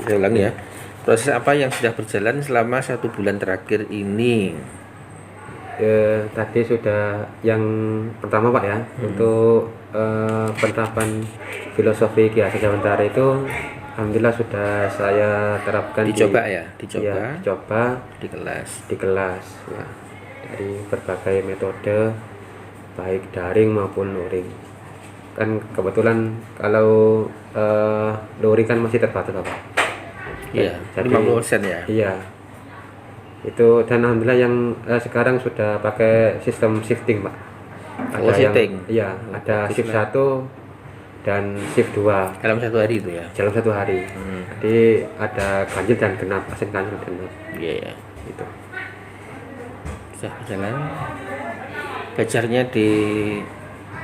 Saya ulang ya. Proses apa yang sudah berjalan selama 1 bulan terakhir ini? Tadi sudah yang pertama Pak ya, untuk penerapan filosofi Ki Hajar Dewantara itu alhamdulillah sudah saya terapkan Dicoba di, ya, ya, dicoba di kelas. di kelas ya, dari berbagai metode baik daring maupun luring. Kan kebetulan kalau luring kan masih terbatas Pak. Iya, Jadi 50% ya. iya, itu dan alhamdulillah yang sekarang sudah pakai sistem shifting Pak. Oh, shifting. Iya, ada shift 1 dan shift 2 Dalam 1 hari itu ya. dalam 1 hari. Jadi ada ganjil dan genap, asin ganjil dan genap Iya ya. itu. Sudah berjalan. Belajarnya di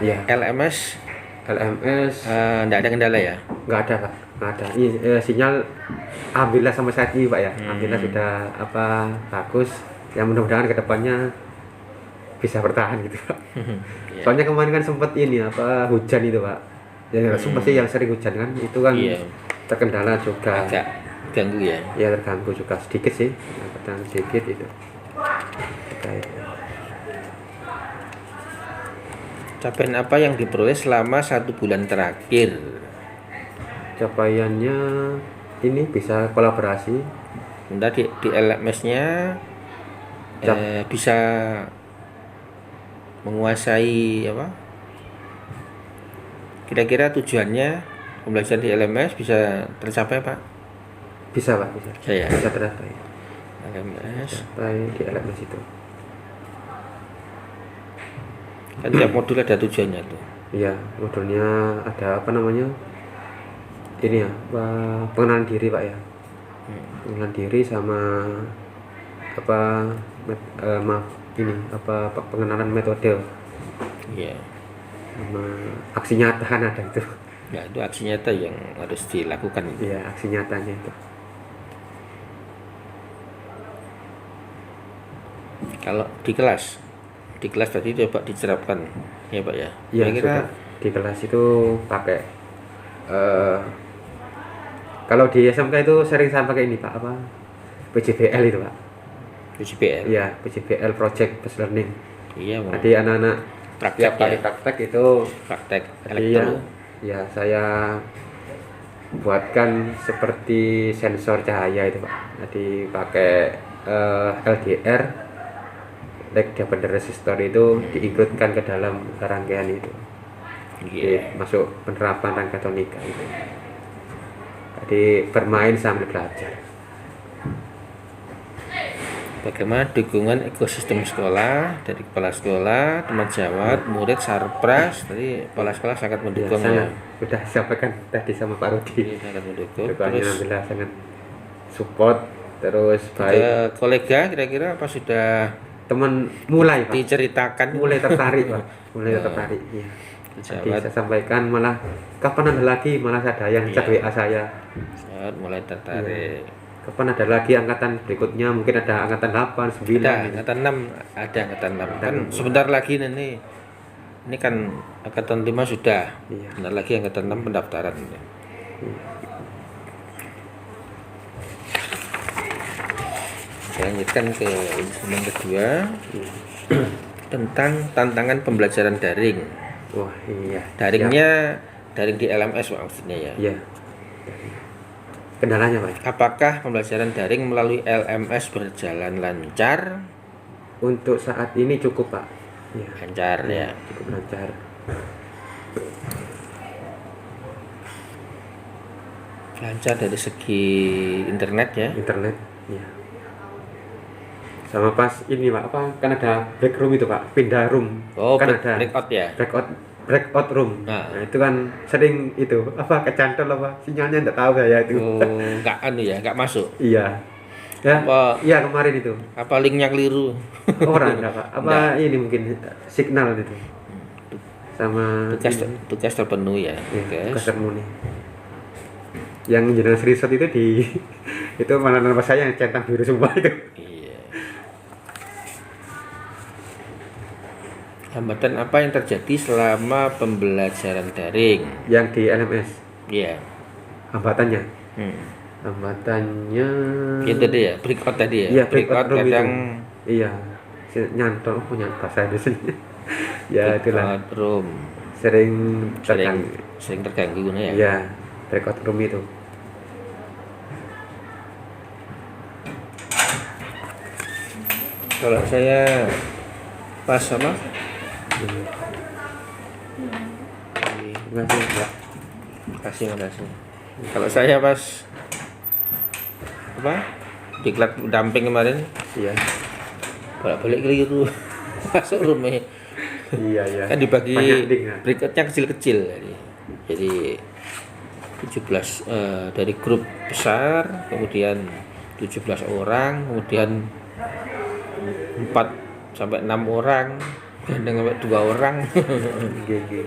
Iya, LMS LMS enggak ada kendala ya. nggak ada Pak, nggak ada. Sinyal alhamdulillah sampai saat ini Pak ya, alhamdulillah sudah bagus. Yang mudah-mudahan kedepannya bisa bertahan gitu Pak. Iya. Soalnya kemarin kan sempat ini hujan itu Pak. Ya sempat sih yang sering hujan kan itu kan Iya. terkendala juga. Agak ganggu ya. Ya terganggu juga sedikit sih, terganggu sedikit itu. Terkait. Capaian apa yang diperoleh selama 1 bulan terakhir? Capaiannya ini bisa kolaborasi. Bunda di LMS-nya bisa menguasai apa? Kira-kira tujuannya pembelajaran di LMS bisa tercapai Pak? Bisa Pak, bisa. Saya Bisa tercapai. LMS Capai di LMS itu. kan tiap modul ada tujuannya tuh. Iya, modulnya ada apa namanya? Ini ya, pengenalan diri Pak ya. Pengenalan diri sama pengenalan metode Iya. sama aksi nyata kan ada itu. Ya itu aksi nyata yang harus dilakukan. Iya, aksi nyatanya itu. Kalau di kelas tadi coba diterapkan ya Pak ya. Iya, Kira-kira sudah di kelas itu pakai kalau di SMK itu sering saya pakai ini Pak, PJBL itu Pak. PJBL. Iya, PJBL Project Based Learning. Iya, Bang. Jadi anak-anak Praktek tiap kali ya. praktek itu Praktek iya, elektro. ya saya buatkan seperti sensor cahaya itu Pak. Jadi pakai LDR, light dependent resistor itu diikutkan ke dalam rangkaian itu. Iya. Masuk penerapan rangkaian tonika itu. Jadi bermain sambil belajar. Bagaimana dukungan ekosistem sekolah dari kepala sekolah, teman jawab, murid, sarpras. Tadi kepala sekolah sangat mendukung ya. Sudah sampaikan tadi sama Pak Rudi. Iya, sangat mendukung. Dukungannya Terus alhamdulillah sangat support, terus baik. ke kolega kira-kira apa sudah Teman mulai Pak, diceritakan? mulai tertarik Pak, mulai tertarik. Iya. Jadi Jawab. saya sampaikan malah kapan ada lagi, malah ada yang chat WA saya. Saat mulai tertarik. Kapan ada lagi angkatan berikutnya, mungkin ada angkatan 8, 9. Ada angkatan 6, ada angkatan 6. Kan sebentar lagi nih. Ini kan angkatan 5 sudah. Iya. Bentar lagi angkatan 6 pendaftaran. Saya lanjutkan ke instrumen kedua tentang tantangan pembelajaran daring. Wah iya. Daringnya daring di LMS maksudnya ya. Iya. Kendalanya Pak. Apakah pembelajaran daring melalui LMS berjalan lancar? Untuk saat ini cukup Pak. Iya. Lancar ya. Cukup lancar. Lancar dari segi internet ya. Internet. Iya. Sama pas ini Pak, kan ada break room itu Pak, pindah room. Oh, kan ada breakout ya. breakout room. Nah. Itu kan sering itu kecantol sinyalnya enggak tahu saya itu. Oh, enggak enggak masuk. Iya. Ya. Iya kemarin itu. Apa linknya keliru? Orang enggak Pak. Ini mungkin signal itu. Sama tugas terpenuhi ya. Tugas terpenuhi. Yang jenis riset itu itu malah nama saya yang centang biru semua itu. Iya. Hambatan apa yang terjadi selama pembelajaran daring? Yang di LMS. Iya. Hambatannya. Hambatannya Itu tadi ya, breakout tadi ya. iya breakout room itu. kadang Iya. Nyantol punya bahasa Indonesia. Ya itulah breakout room sering sering terganggu. sering terganggu ya. Iya, breakout room itu. Kalau saya pas apa? Masih Pak. Makasih. Kalau saya pas apa? Diklat damping kemarin Iya. balik keliru masuk rumah. Iya. Kan dibagi Banyak link, ya? berikutnya kecil-kecil jadi 17 dari grup besar, kemudian 17 orang, kemudian 4 sampai 6 orang, kadang sampai 2 orang. Gini.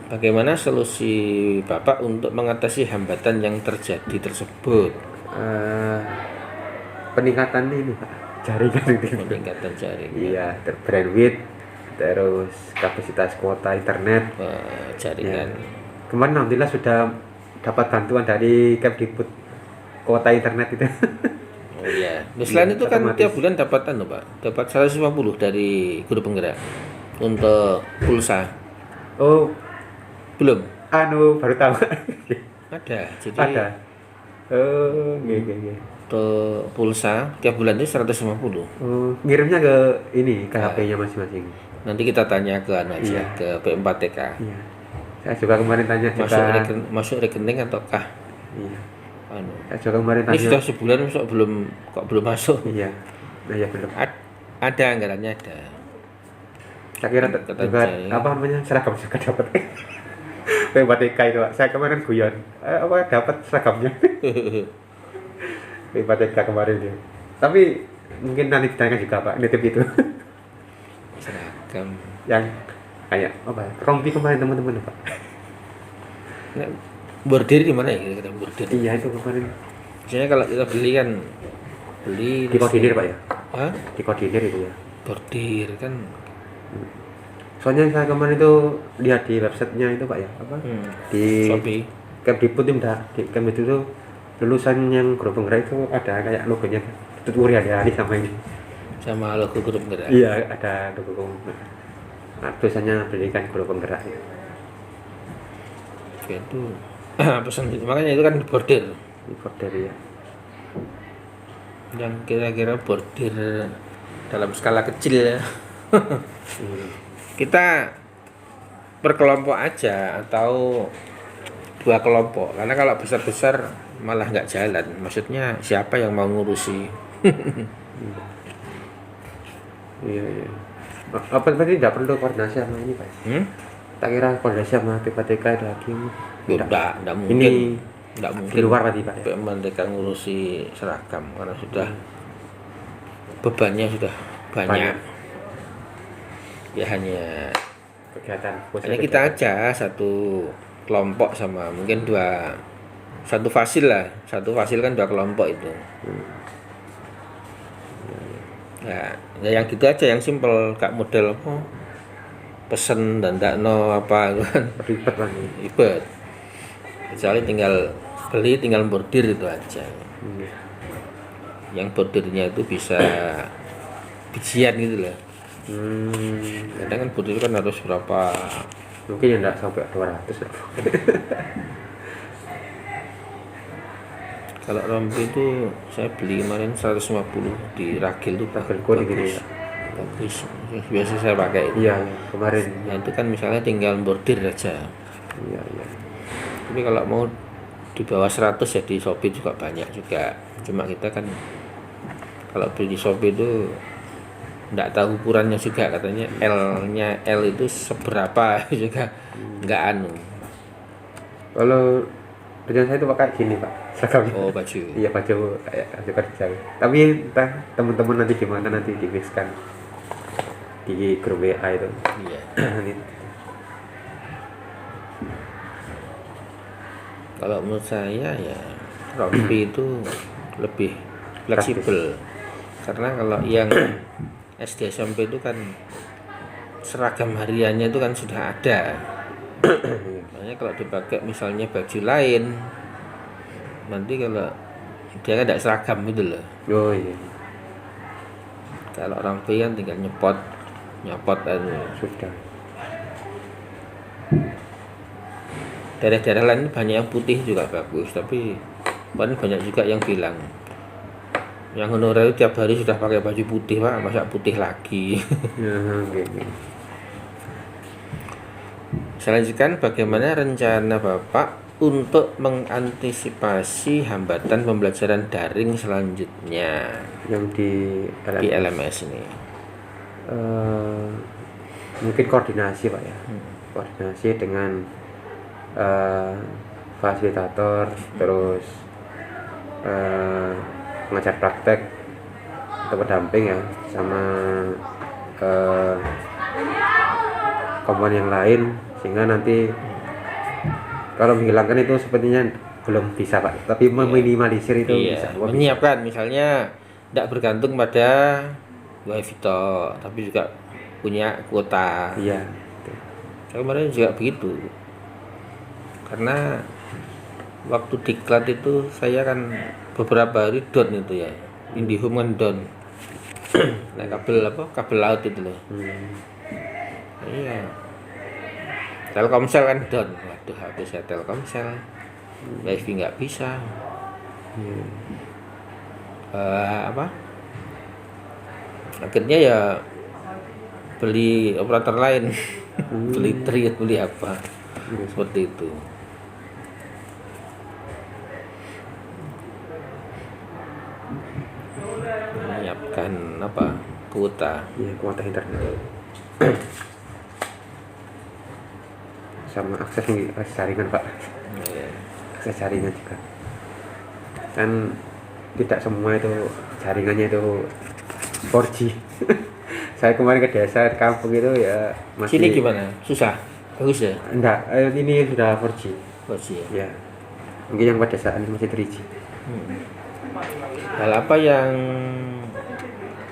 Bagaimana solusi Bapak untuk mengatasi hambatan yang terjadi tersebut? Peningkatan ini Pak, jaringan itu. Peningkatan jaringan, Iya, bandwidth, terus kapasitas kuota internet. jaringan. Kemarin alhamdulillah sudah dapat bantuan dari Kemdikbud kuota internet itu. Oh iya. Nah, selain Iya, itu kan otomatis. tiap bulan dapat Pak, dapat 150 dari guru penggerak untuk pulsa. Oh, Belum baru tahu. ada. Jadi Ada. Oh, nggih. untuk pulsa tiap bulan itu 150. Oh, ngirimnya ke ini, ke HP-nya masing-masing. Nanti kita tanya ke aja, Iya. ke P4TK. Iya. Saya juga kemarin tanya juga. Masuk rekening ataukah Iya. anu. Saya juga kemarin Ini tanya. sudah sebulan kok belum masuk. Iya. Nah, ya belum. Ada anggarannya ada. Saya kira Kata juga saya. apa namanya seragam juga dapat. P4TK itu Pak. Saya kemarin guyon. Apa dapat seragamnya? P4TK kemarin ya. Tapi mungkin nanti ditanyakan juga Pak, nitip itu. Seragam. Yang kayak apa? Rompi kemarin teman-teman Pak. Nah, bordir di mana ya kira-kira bordir? Iya itu kemarin Biasanya kalau kita beli kan di koordinir Pak ya. Hah? Di koordinir itu ya. Bordir kan. Soalnya saya kemarin itu lihat di websitenya itu Pak ya, apa? Di Shopee. Kemdikbud itu di Kemdikbud itu lulusan yang guru penggerak itu ada kayak logonya Tuturi ada sama ini. Sama logo guru penggerak. Iya ada logo. Nah, tulisannya pendidikan guru penggerak. Itu pesan makanya itu kan bordir. Di koordinir ya. Yang kira-kira bordir dalam skala kecil ya. Kita berkelompok aja atau 2 kelompok, karena kalau besar-besar malah nggak jalan. Maksudnya siapa yang mau ngurusi? Iya. Apa tadi tidak perlu koordinasi sama ini Pak? Tak kira koordinasi sama PPTK itu lagi. Enggak mungkin. Ini Enggak mungkin. di luar tadi Pak ya? Mereka ngurusi seragam karena sudah bebannya sudah banyak. Ya hanya Kegiatan hanya kita aja satu kelompok sama mungkin satu fasil kan 2 kelompok itu. Ya yang gitu aja, yang simpel, kak model apa pesen dan no apa kan ribet lagi. ribet, kecuali tinggal beli tinggal bordir itu aja. Yang bordirnya itu bisa bijian gitu loh. Kadang kan bordir kan harus berapa, Mungkin ya enggak sampai 200 lah. kalau rompi itu saya beli kemarin 150 di Ragil tuh Ragil Kode gitu ya. bagus, biasa saya pakai itu. Iya, kemarin. Nah itu kan misalnya tinggal bordir aja. Iya. Tapi kalau mau di bawah 100 ya di Shopee juga banyak juga. Cuma kita kan kalau beli di Shopee itu enggak tahu ukurannya juga, katanya L itu seberapa juga enggak anu. Kalau kerjaan saya itu pakai gini Pak, seragam. Oh baju. Iya baju kayak baju kerja. Tapi entah teman-teman nanti gimana, nanti diwiskan di grup WA itu. Iya. Kalau menurut saya ya rompi itu lebih fleksibel. Karena kalau yang SD SMP itu kan seragam hariannya itu kan sudah ada. Makanya kalau dipakai misalnya baju lain, nanti kalau dia kan tidak seragam gitu loh. Oh iya, Kalau rompi kan tinggal nyopot aja. sudah. Daerah-daerah lain banyak yang putih juga bagus, tapi paling banyak juga yang bilang yang honorer tiap hari sudah pakai baju putih pak, masa putih lagi. Ya, oke. Selanjutnya, bagaimana rencana Bapak untuk mengantisipasi hambatan pembelajaran daring selanjutnya Yang di di LMS ini? Mungkin koordinasi Pak ya, koordinasi dengan fasilitator, terus pengajar praktek atau pendamping ya, sama komponen yang lain, sehingga nanti kalau menghilangkan itu sepertinya belum bisa Pak, tapi meminimalisir itu bisa. Iya, menyiapkan misalnya tidak bergantung pada wifi tapi juga punya kuota. Iya. Saya kemarin juga begitu, karena waktu diklat itu saya kan beberapa hari down itu ya, IndiHome kan down. Nah kabel laut itu loh. Iya, Telkomsel kan down. Waduh, HP saya Telkomsel, wifi nggak bisa. Akhirnya ya beli operator lain. Beli Tri, beli apa, seperti itu. Menyiapkan kuota. Iya, kuota internet. Sama akses jaringan Pak, Iya. akses jaringan juga. Kan tidak semua itu jaringannya itu 4G. Saya kemarin ke desa, di kampung itu ya masih. Sini gimana? Susah? Bagus ya? Enggak, ini sudah 4G. Bagus ya. Ya, mungkin yang pedesaan masih 3G. Hal apa yang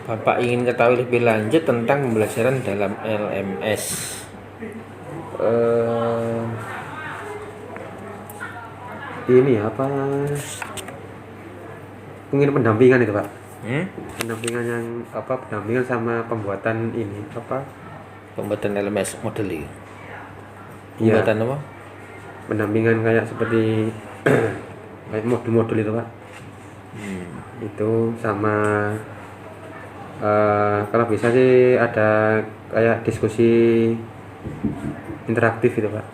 Bapak ingin ketahui lebih lanjut tentang pembelajaran dalam LMS? Ini apa? Mungkin pendampingan itu Pak. Pendampingan yang pendampingan sama pembuatan ini Pembuatan LMS modeling. Iya. Pembuatan apa? Pendampingan kayak seperti kayak modul-modul itu Pak. Itu sama kalau bisa sih ada kayak diskusi interaktif itu Pak.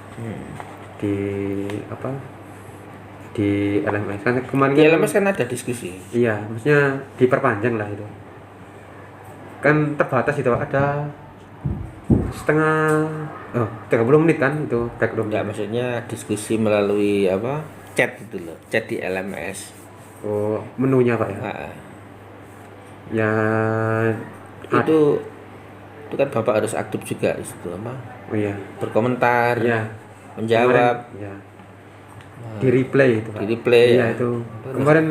Di di LMS kan kemarin Di LMS kan ada diskusi. Iya, maksudnya diperpanjang lah itu. Kan terbatas itu Pak, ada 30 menit kan itu background. Ya, maksudnya diskusi melalui chat itu loh, chat di LMS. Oh, menunya Pak ya. Ya Itu kan Bapak harus aktif juga di situ Oh iya. berkomentar, Iya. menjawab. Ya. Di replay itu Pak. Di replay. Iya itu. Kemarin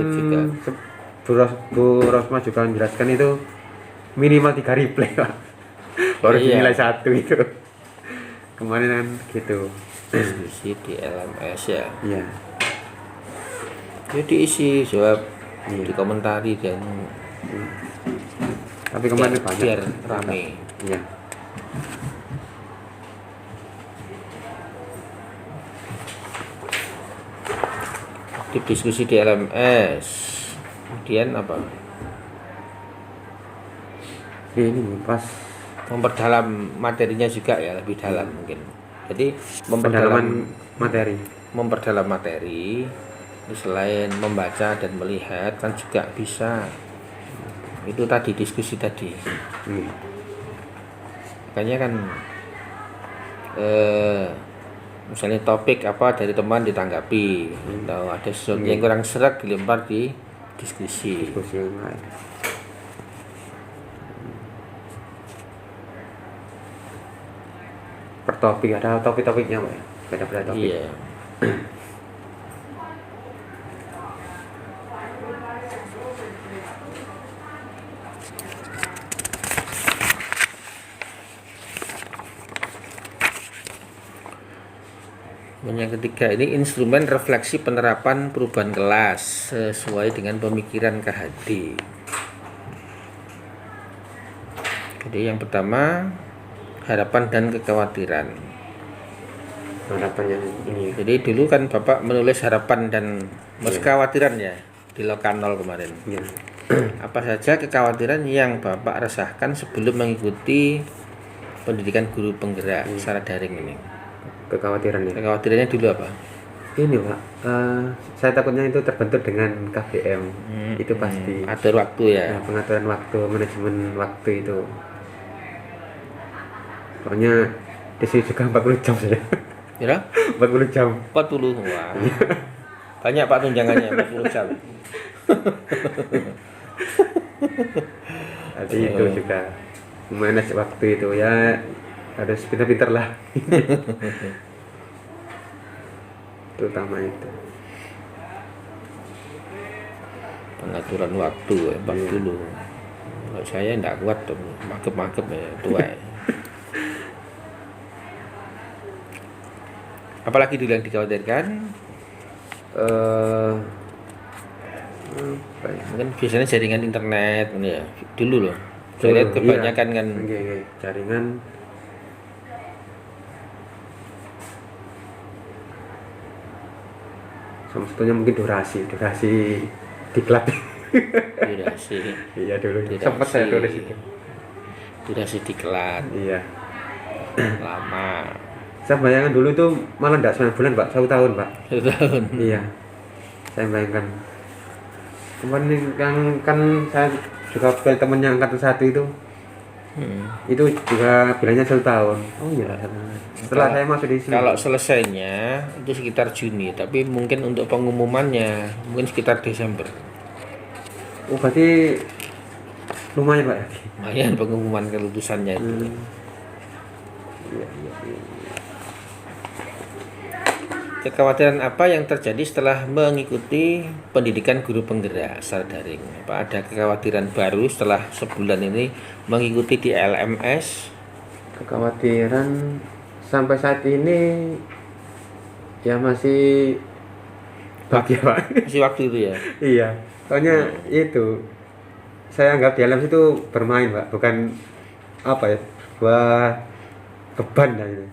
Bu Rosma juga menjelaskan itu minimal 3 replay Pak. Baru dinilai 1 itu. Kemarin kan gitu. Diskusi di LMS ya. Iya. Ya diisi, jawab, dikomentari dan Tapi kemarin banyak. biar rame. Iya. Aktif diskusi di LMS. Kemudian Ini pas memperdalam materinya juga ya, lebih dalam mungkin. Jadi pendalaman materi. memperdalam materi selain membaca dan melihat kan juga bisa itu tadi diskusi tadi. Makanya kan misalnya topik dari teman ditanggapi, atau ada sesuatu yang kurang serak dilempar di diskusi yang lain. Per topik ada topik-topiknya Pak ya? Beda-beda topik. Iya. Yang ketiga ini instrumen refleksi penerapan perubahan kelas sesuai dengan pemikiran KHD. Jadi yang pertama harapan dan kekhawatiran. Harapannya ini. Jadi dulu kan Bapak menulis harapan dan kekhawatiran ya di Lokan 0 kemarin. Ya. Apa saja kekhawatiran yang Bapak resahkan sebelum mengikuti pendidikan guru penggerak secara daring ini? Kekhawatiran ya. Kekhawatirannya dulu apa? Ini Pak, saya takutnya itu terbentur dengan KBM. Itu pasti. Atur waktu ya. Ya, pengaturan waktu, manajemen waktu itu. Soalnya di sini juga 40 jam saja. Ya? 40 jam. 40. Wah. Banyak Pak tunjangannya 40 jam. Jadi itu juga manage waktu itu ya harus pintar-pintar lah. Terutama itu. Pengaturan waktu 40. Kalau saya enggak kuat tuh, makep-makep ya tua. Apalagi dulu yang dikhawatirkan? Apa ya? Mungkin biasanya jaringan internet ini ya. Dulu loh. Saya lihat kebanyakan kan jaringan. Sama satunya mungkin durasi diklat. durasi. Iya dulu. Sempat saya tulis itu. Durasi diklat. Iya. Lama. Saya bayangkan dulu itu malah enggak 9 bulan Pak, 1 tahun Pak. 1 tahun. Iya. Saya bayangkan. Kemarin kan saya juga punya teman yang angkatan 1 itu. Itu juga bilangnya 1 tahun. Oh iya. Setelah saya masuk di sini. Kalau selesainya itu sekitar Juni, tapi mungkin untuk pengumumannya mungkin sekitar Desember. Oh berarti lumayan Pak. Lumayan pengumuman kelulusannya itu. Iya. Kekhawatiran apa yang terjadi setelah mengikuti pendidikan guru penggerak secara daring? Apa ada kekhawatiran baru setelah sebulan ini mengikuti di LMS? Kekhawatiran sampai saat ini ya masih bahagia Pak. Masih waktu itu ya? Iya. Soalnya itu saya anggap di LMS itu bermain Pak, bukan apa ya, buah beban lah itu.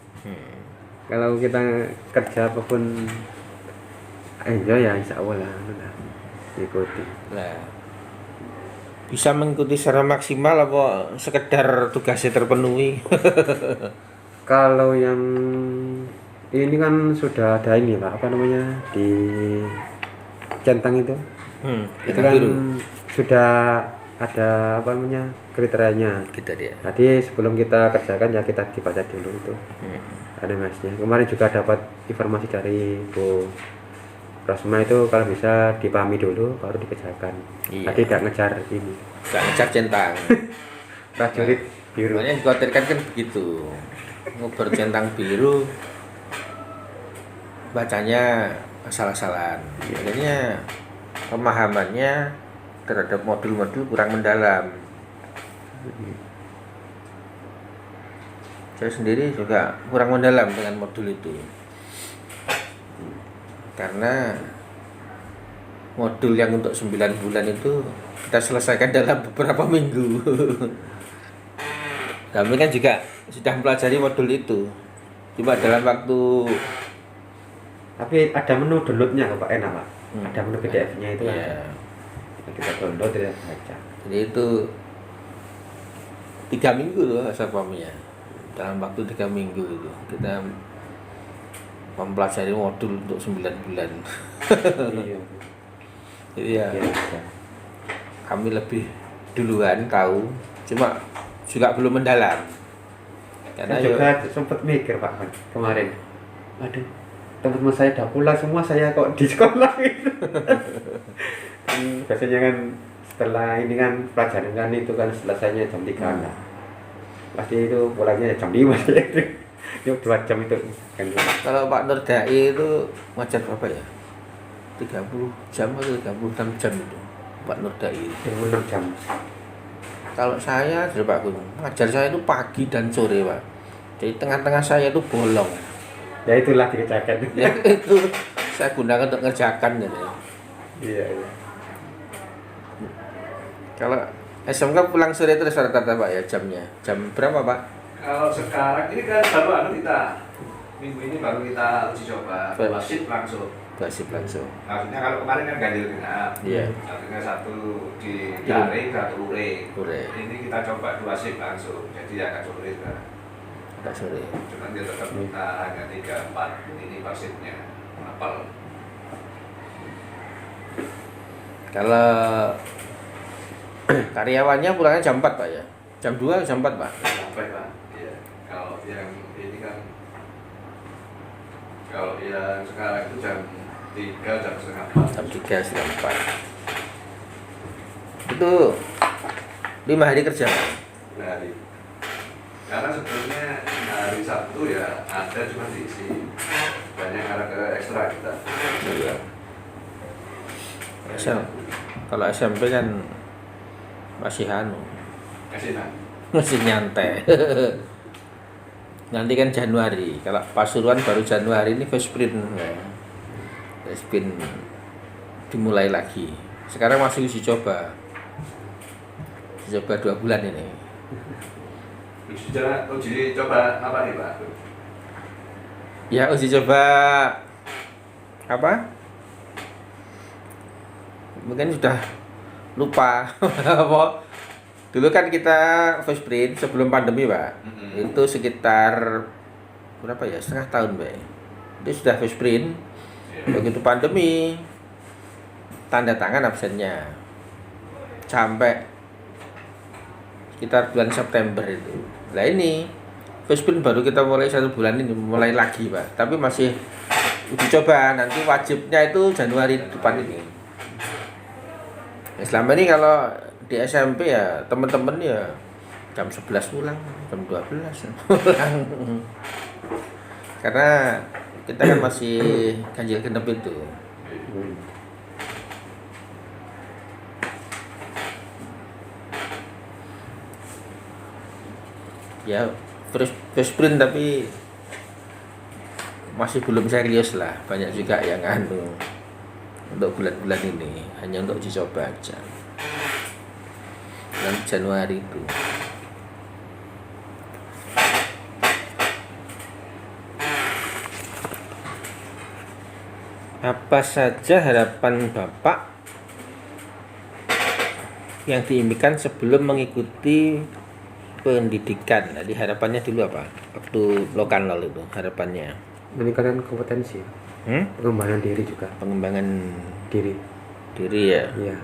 Kalau kita kerja apapun enjoy ya insya Allah lah ikuti. Nah, bisa mengikuti secara maksimal apa sekedar tugasnya terpenuhi? Kalau yang ini kan sudah ada ini Pak, apa namanya di centang itu, itu kan sudah ada apa namanya kriterianya. Kita dia. Tadi sebelum kita kerjakan ya kita dibaca dulu itu. Ada masnya. Kemarin juga dapat informasi dari Bu Rosma itu kalau bisa dipahami dulu baru dikerjakan. Iya. Tadi tidak ngejar ini. Tidak ngejar centang. Prajurit biru. Makanya dikhawatirkan kan begitu. Ngobrol centang biru bacanya asal-asalan. Makanya pemahamannya terhadap modul-modul kurang mendalam. Saya sendiri juga kurang mendalam dengan modul itu, karena modul yang untuk 9 bulan itu kita selesaikan dalam beberapa minggu. Kami kan juga sudah mempelajari modul itu, cuma dalam waktu. Tapi ada menu downloadnya Pak, enak Pak. Ada menu PDF-nya itu kan. Ya. Kita download ya baca. Jadi itu 3 minggu loh asapamnya. Dalam waktu 3 minggu itu kita mempelajari modul untuk 9 bulan. Iya. Jadi ya kami lebih duluan tahu, cuma juga belum mendalam. Karena saya juga sempat mikir Pak kemarin. Aduh, teman-teman saya udah pulang semua, saya kok di sekolah gitu. Biasanya kan setelah ini kan pelajaran kan itu kan selesainya jam 3 lah. Pasti itu pulangnya jam 5 ya. Yuk 2 jam itu kan. Kalau Pak Nurdai itu ngajar berapa ya? 30 jam atau 36 jam itu Pak Nurdai. 6 jam. Kalau saya Pak Gun, ngajar saya itu pagi dan sore Pak. Jadi tengah-tengah saya itu bolong. Ya itulah dikerjakan. Ya, itu saya gunakan untuk ngerjakan gitu. Iya, iya. Kalau SMK pulang sore terus rata-rata Pak ya jamnya. Jam berapa Pak? Kalau sekarang ini kan baru kita minggu ini baru kita uji coba wasit langsung. Wasit langsung. Maksudnya kalau kemarin kan ganjil genap. Iya. Artinya satu di daring, satu luring. Luring. Ini kita coba 2 shift langsung. Jadi agak sulit kan. Agak sore. Cuman dia tetap kita hanya 3-4 ini wasitnya apal. Kalau karyawannya pulangnya jam 4 Pak ya? Jam 2 jam 4 Pak? Sampai Pak. Iya. Kalau yang ini kan kalau yang sekarang itu jam 3 jam setengah 4. Jam 3 jam 4. Itu 5 hari kerja Pak? Hari. Karena sebetulnya hari Sabtu ya ada cuma diisi banyak karena ke ekstra kita. Iya. Kalau SMP kan masih Kasihan. masih nyantai. Nanti kan Januari. Kalau Pasuruan baru Januari ini first sprint. First sprint dimulai lagi. Sekarang masih uji coba. Uji coba 2 bulan ini. Uji coba apa nih Pak? Ya uji coba apa? Mungkin sudah lupa apa. Dulu kan kita first sprint sebelum pandemi Pak. Itu sekitar berapa ya? Setengah tahun Pak. Itu sudah first sprint. Begitu pandemi tanda tangan absennya sampai sekitar bulan September itu. Nah ini first sprint baru kita mulai 1 bulan ini mulai lagi Pak. Tapi masih uji coba, nanti wajibnya itu Januari depan ini. Nah, selama ini kalau di SMP ya teman-teman ya jam 11 pulang, jam 12 pulang. Karena kita kan masih ganjil genap itu. Ya first sprint tapi masih belum serius lah, banyak juga yang untuk bulan-bulan ini hanya untuk uji coba aja. Bulan Januari itu. Apa saja harapan Bapak yang diimpikan sebelum mengikuti pendidikan? Jadi harapannya dulu apa? Waktu lokal itu harapannya. Meningkatkan kompetensi. Pengembangan diri juga. Pengembangan Diri. ya. Iya.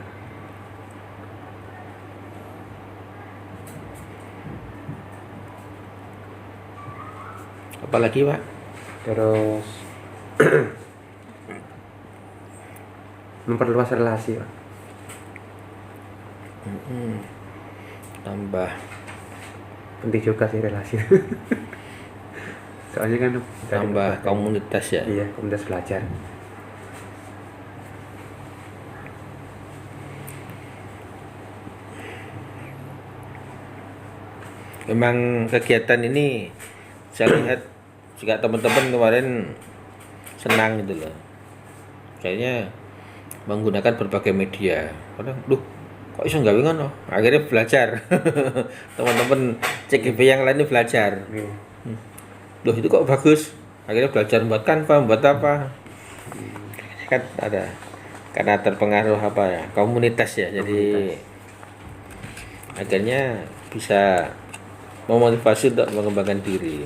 Apalagi Pak? Terus memperluas relasi, Pak. Tambah Penting juga sih relasi. Soalnya kan tambah komunitas ya. Iya, komunitas belajar. Memang kegiatan ini saya lihat juga teman-teman kemarin senang gitu loh. Kayaknya menggunakan berbagai media. Kadang, kok iso gawe ngono? Akhirnya belajar. Teman-teman CGB yang lain ini belajar. Itu kok bagus. Akhirnya belajar buat Canva, buat apa? Kan ada karena terpengaruh apa ya? Komunitas ya. Jadi akhirnya bisa memotivasi untuk mengembangkan diri.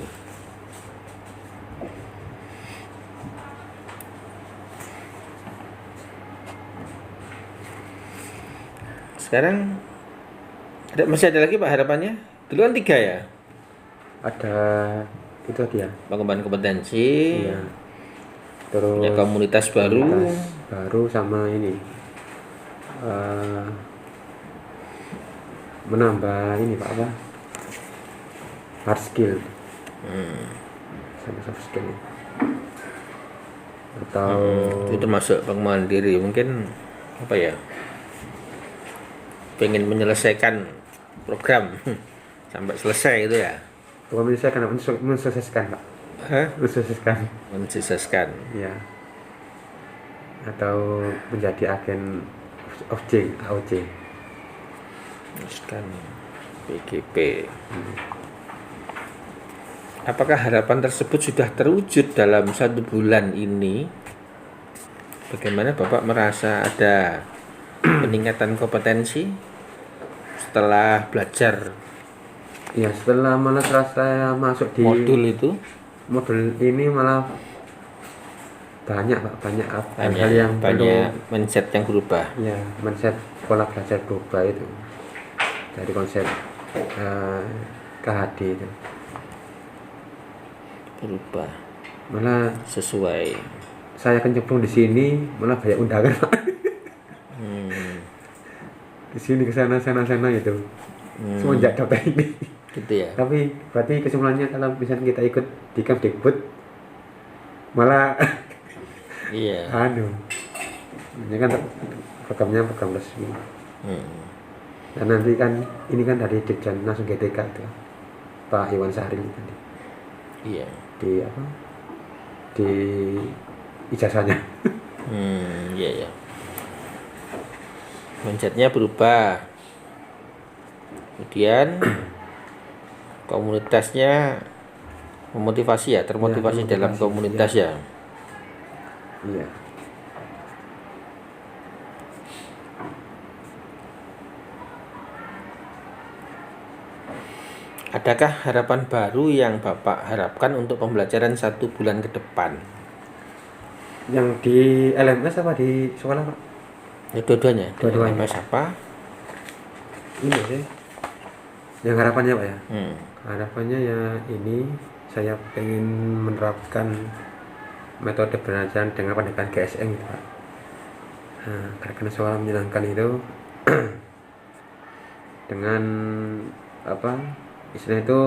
Sekarang masih ada lagi Pak harapannya? Dulu kan 3 ya? Ada itu dia. Pengembangan kompetensi. Iya. Terus Ya, komunitas baru. Sama ini. Menambah ini Pak apa? Hard skill. Sama soft skill. Atau Itu termasuk pengembangan diri. Mungkin apa ya? Pengen menyelesaikan program sampai selesai itu ya. bukan menyelesaikan, mensukseskan Pak. mensukseskan, mensukseskan. ya, atau menjadi agen OJ, AOJ. Mensukseskan PGP. Apakah harapan tersebut sudah terwujud dalam 1 bulan ini? Bagaimana Bapak merasa ada peningkatan kompetensi setelah belajar Ya setelah malah saya masuk di modul itu? modul ini malah banyak Pak, banyak hal-hal yang banyak perlu, mindset yang berubah. ya, mindset pola belajar berubah itu dari konsep KHD itu Berubah malah sesuai. saya kecemplung di sini malah banyak undangan Pak. Di sini ke sana gitu semenjak daftar ini. Gitu ya. Tapi berarti kesimpulannya kalau misalnya kita ikut di Kemdikbud malah Iya. ini kan programnya program resmi. Dan nanti kan ini kan dari Dirjen langsung GTK itu Pak Iwan Sahri tadi. Iya. Di ijazahnya. Iya ya. Mindsetnya berubah. Kemudian komunitasnya memotivasi ya, termotivasi Ya, dalam termotivasi, komunitas ya. Iya. Adakah harapan baru yang Bapak harapkan untuk pembelajaran 1 bulan ke depan? Yang di LMS apa di sekolah Pak? Ya, dua-duanya. Dua-duanya. LMS apa? Ini sih. Yang harapannya Pak ya. Harapannya ya ini saya pengen menerapkan metode pembelajaran dengan pendekatan GSM gitu Pak. Nah, karena soal menyenangkan itu dengan apa istilah itu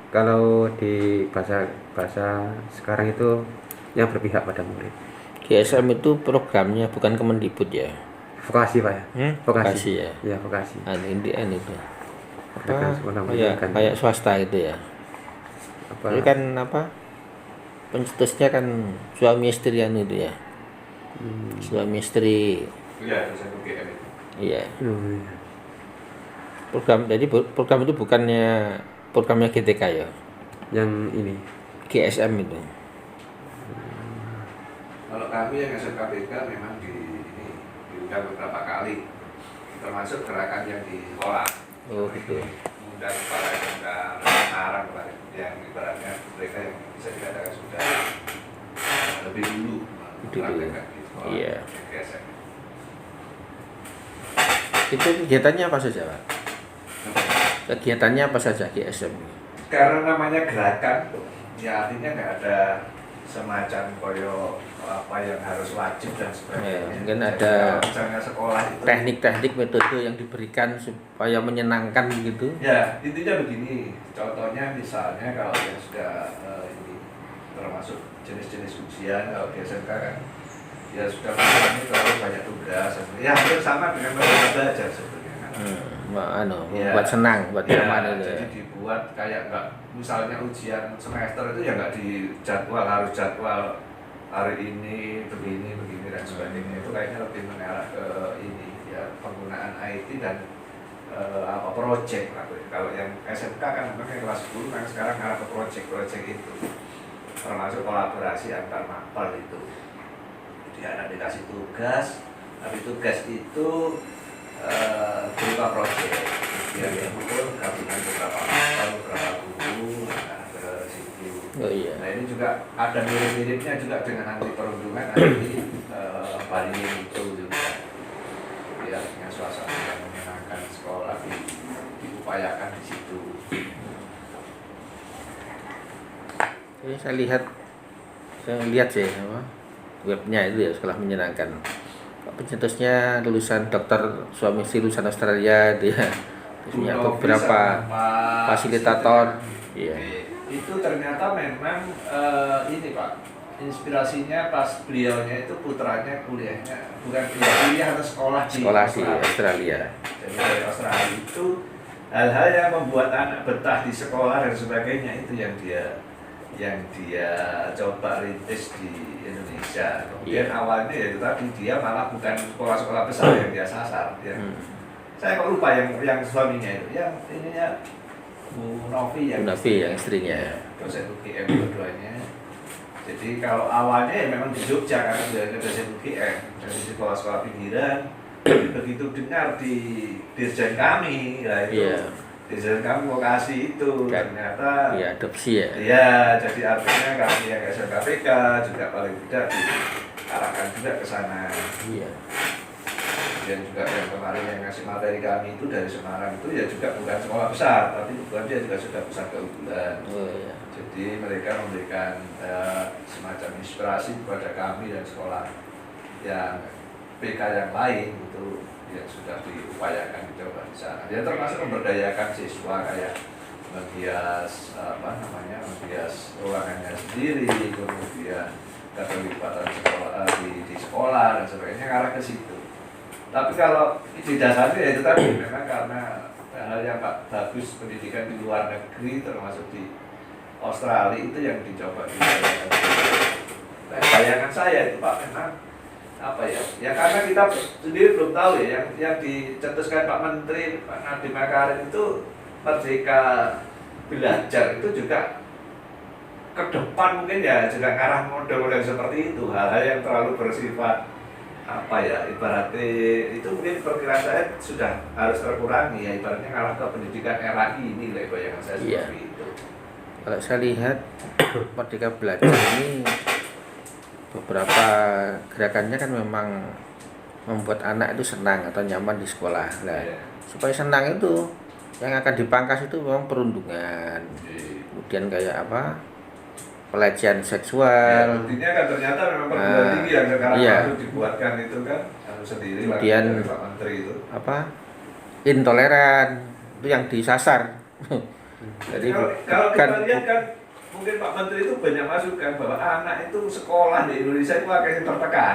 kalau di bahasa sekarang itu yang berpihak pada murid. GSM itu programnya bukan Kemendikbud ya? Vokasi Pak ya. Vokasi ya. Ya vokasi. Indian itu. Pendekatan sekolah menyenangkan. Kayak swasta itu ya. Ini kan pencetusnya kan suami istri itu ya. Suami istri. Iya, dosen UGM itu. Iya. Iya. Program itu bukannya programnya GTK ya. Yang ini GSM itu. Kalau kami yang SMKPK memang diundang beberapa kali, termasuk gerakan yang di sekolah. Oh gitu. Mengundang para pengarang yang ibaratnya mereka yang bisa dikatakan sudah lebih dulu melakukan di sekolah. Iya. GSM. Itu kegiatannya apa saja Pak? Kegiatannya apa saja GSM? Karena namanya gerakan, ya artinya nggak ada semacam koyo apa yang harus wajib dan sebagainya. Mungkin Jadi ada kalau misalnya sekolah itu teknik-teknik metode yang diberikan supaya menyenangkan gitu. ya intinya begini, contohnya misalnya kalau yang sudah ini termasuk jenis-jenis ujian, kalau di SMK kan ya sudah mengalami terlalu banyak tugas, ya hampir sama dengan metode belajar sebetulnya kan. Buat senang, buat nyaman itu ya. Jadi dibuat kayak nggak, misalnya ujian semester itu ya nggak dijadwal, harus jadwal hari ini begini dan sebagainya. Itu kayaknya lebih mengarah ke ini ya, penggunaan IT dan project lah. Kalau yang SMK kan memang yang kelas 10 kan sekarang arah ke project itu, termasuk kolaborasi antar mapel itu. Jadi anak dikasih tugas, tapi tugas itu berupa project. Dia diukur gabungan beberapa mapel, beberapa guru, ke situ. Oh iya. Nah ini juga ada mirip-miripnya juga dengan anti perundungan, anti bullying itu juga. Ya, dengan suasana yang menyenangkan sekolah diupayakan di situ. Ini saya lihat sih webnya itu ya, sekolah menyenangkan. Pencetusnya lulusan dokter suami istri lulusan Australia dia. Punya beberapa fasilitator. Iya. Itu ternyata memang ini Pak, inspirasinya pas beliaunya itu putranya kuliahnya bukan kuliah atau sekolah di Australia. Jadi dari Australia itu hal-hal yang membuat anak betah di sekolah dan sebagainya itu yang dia yang dia coba rintis di Indonesia. Kemudian awalnya ya itu tadi dia malah bukan sekolah-sekolah besar yang dia sasar. Saya kok lupa yang suaminya itu, yang ininya Bu Novi Bu Novi yang istrinya, dosen UGM keduanya. Jadi kalau awalnya ya memang di Jogja karena dia dosen UGM dari sekolah-sekolah pinggiran. Begitu dengar di Dirjen kami, lah itu Dirjen kami vokasi itu ternyata diadopsi ya. Iya, jadi artinya kami yang SMKPK juga paling tidak diarahkan juga ke sana. Iya. Dan juga yang kemarin yang ngasih materi kami itu dari Semarang itu ya juga bukan sekolah besar, tapi bukan dia juga sudah besar keunggulan. Oh, iya. Jadi mereka memberikan semacam inspirasi kepada kami dan sekolah yang PK yang lain itu yang sudah diupayakan dicoba di sana. Dia termasuk memberdayakan siswa kayak menghias menghias ruangannya sendiri, kemudian keterlibatan sekolah di sekolah dan sebagainya arah ke situ. Tapi kalau di dasarnya ya itu tadi memang karena hal yang bagus pendidikan di luar negeri termasuk di Australia itu yang dicoba dibayangkan. Nah, bayangan saya itu Pak memang apa ya? Ya karena kita sendiri belum tahu ya yang dicetuskan Pak Menteri Pak Nadiem Makarim itu merdeka belajar itu juga ke depan mungkin ya juga ngarah model-model seperti itu, hal-hal yang terlalu bersifat apa ya ibaratnya itu mungkin perkiraan saya sudah harus terkurangi ya ibaratnya ngarah ke pendidikan era ini lah bayangan saya seperti itu. Kalau saya lihat merdeka belajar ini beberapa gerakannya kan memang membuat anak itu senang atau nyaman di sekolah. Nah, supaya senang itu yang akan dipangkas itu memang perundungan. Kemudian kayak apa? Pelecehan seksual. Intinya kan ternyata memang perguruan tinggi yang sekarang baru dibuatkan itu kan sendiri kemudian Pak Menteri itu. Apa? Intoleran itu yang disasar. Jadi kalau kita lihat kan mungkin Pak Menteri itu banyak masukan bahwa anak itu sekolah di Indonesia itu akhirnya tertekan.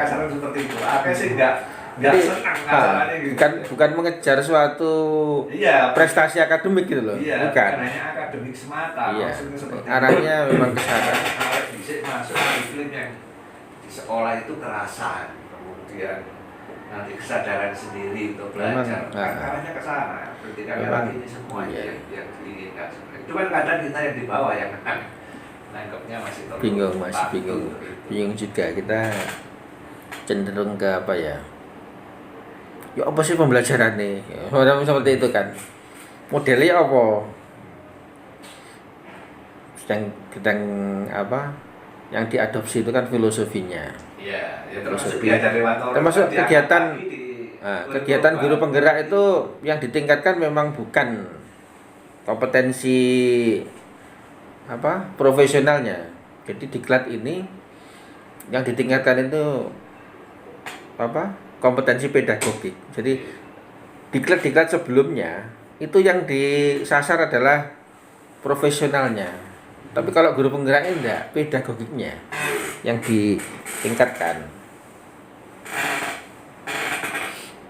Kasaran seperti itu. Akhirnya sih nggak senang kasarannya gitu. Bukan mengejar suatu prestasi akademik gitu loh. Bukan hanya akademik semata. Maksudnya seperti arahnya memang ke sana. Bisa masuk iklim yang di sekolah itu terasa. Kemudian nanti kesadaran sendiri untuk belajar. Arahnya ke sana. Pendidikan ini semuanya yang diinginkan. Cuman kadang kita yang di bawah yang nangkepnya masih bingung juga kita cenderung ke apa ya apa sih pembelajaran nih seperti itu kan modelnya apa sedang apa yang diadopsi itu kan filosofinya termasuk kegiatan guru penggerak itu yang ditingkatkan memang bukan kompetensi profesionalnya. Jadi diklat ini yang ditingkatkan itu kompetensi pedagogik. Jadi diklat sebelumnya itu yang disasar adalah profesionalnya. Tapi kalau guru penggeraknya enggak, pedagogiknya yang ditingkatkan.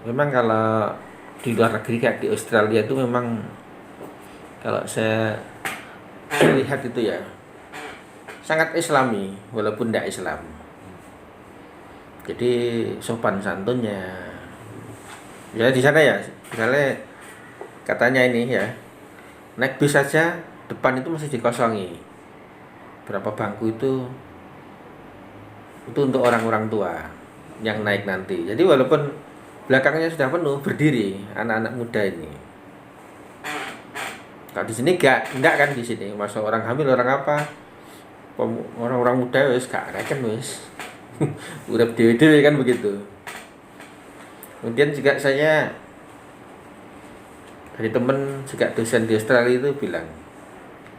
Memang kalau di luar negeri kayak di Australia itu memang kalau saya lihat itu ya sangat islami walaupun tidak Islam. Jadi sopan santunnya ya di sana ya misalnya katanya ini ya naik bis saja depan itu masih dikosongi berapa bangku itu untuk orang-orang tua yang naik nanti. Jadi walaupun belakangnya sudah penuh berdiri anak-anak muda ini. Kalau di sini enggak kan di sini. Masa orang hamil orang apa? Orang-orang muda wis gak reken wis. Urip dhewe-dhewe kan begitu. Kemudian juga saya dari temen juga dosen di Australia itu bilang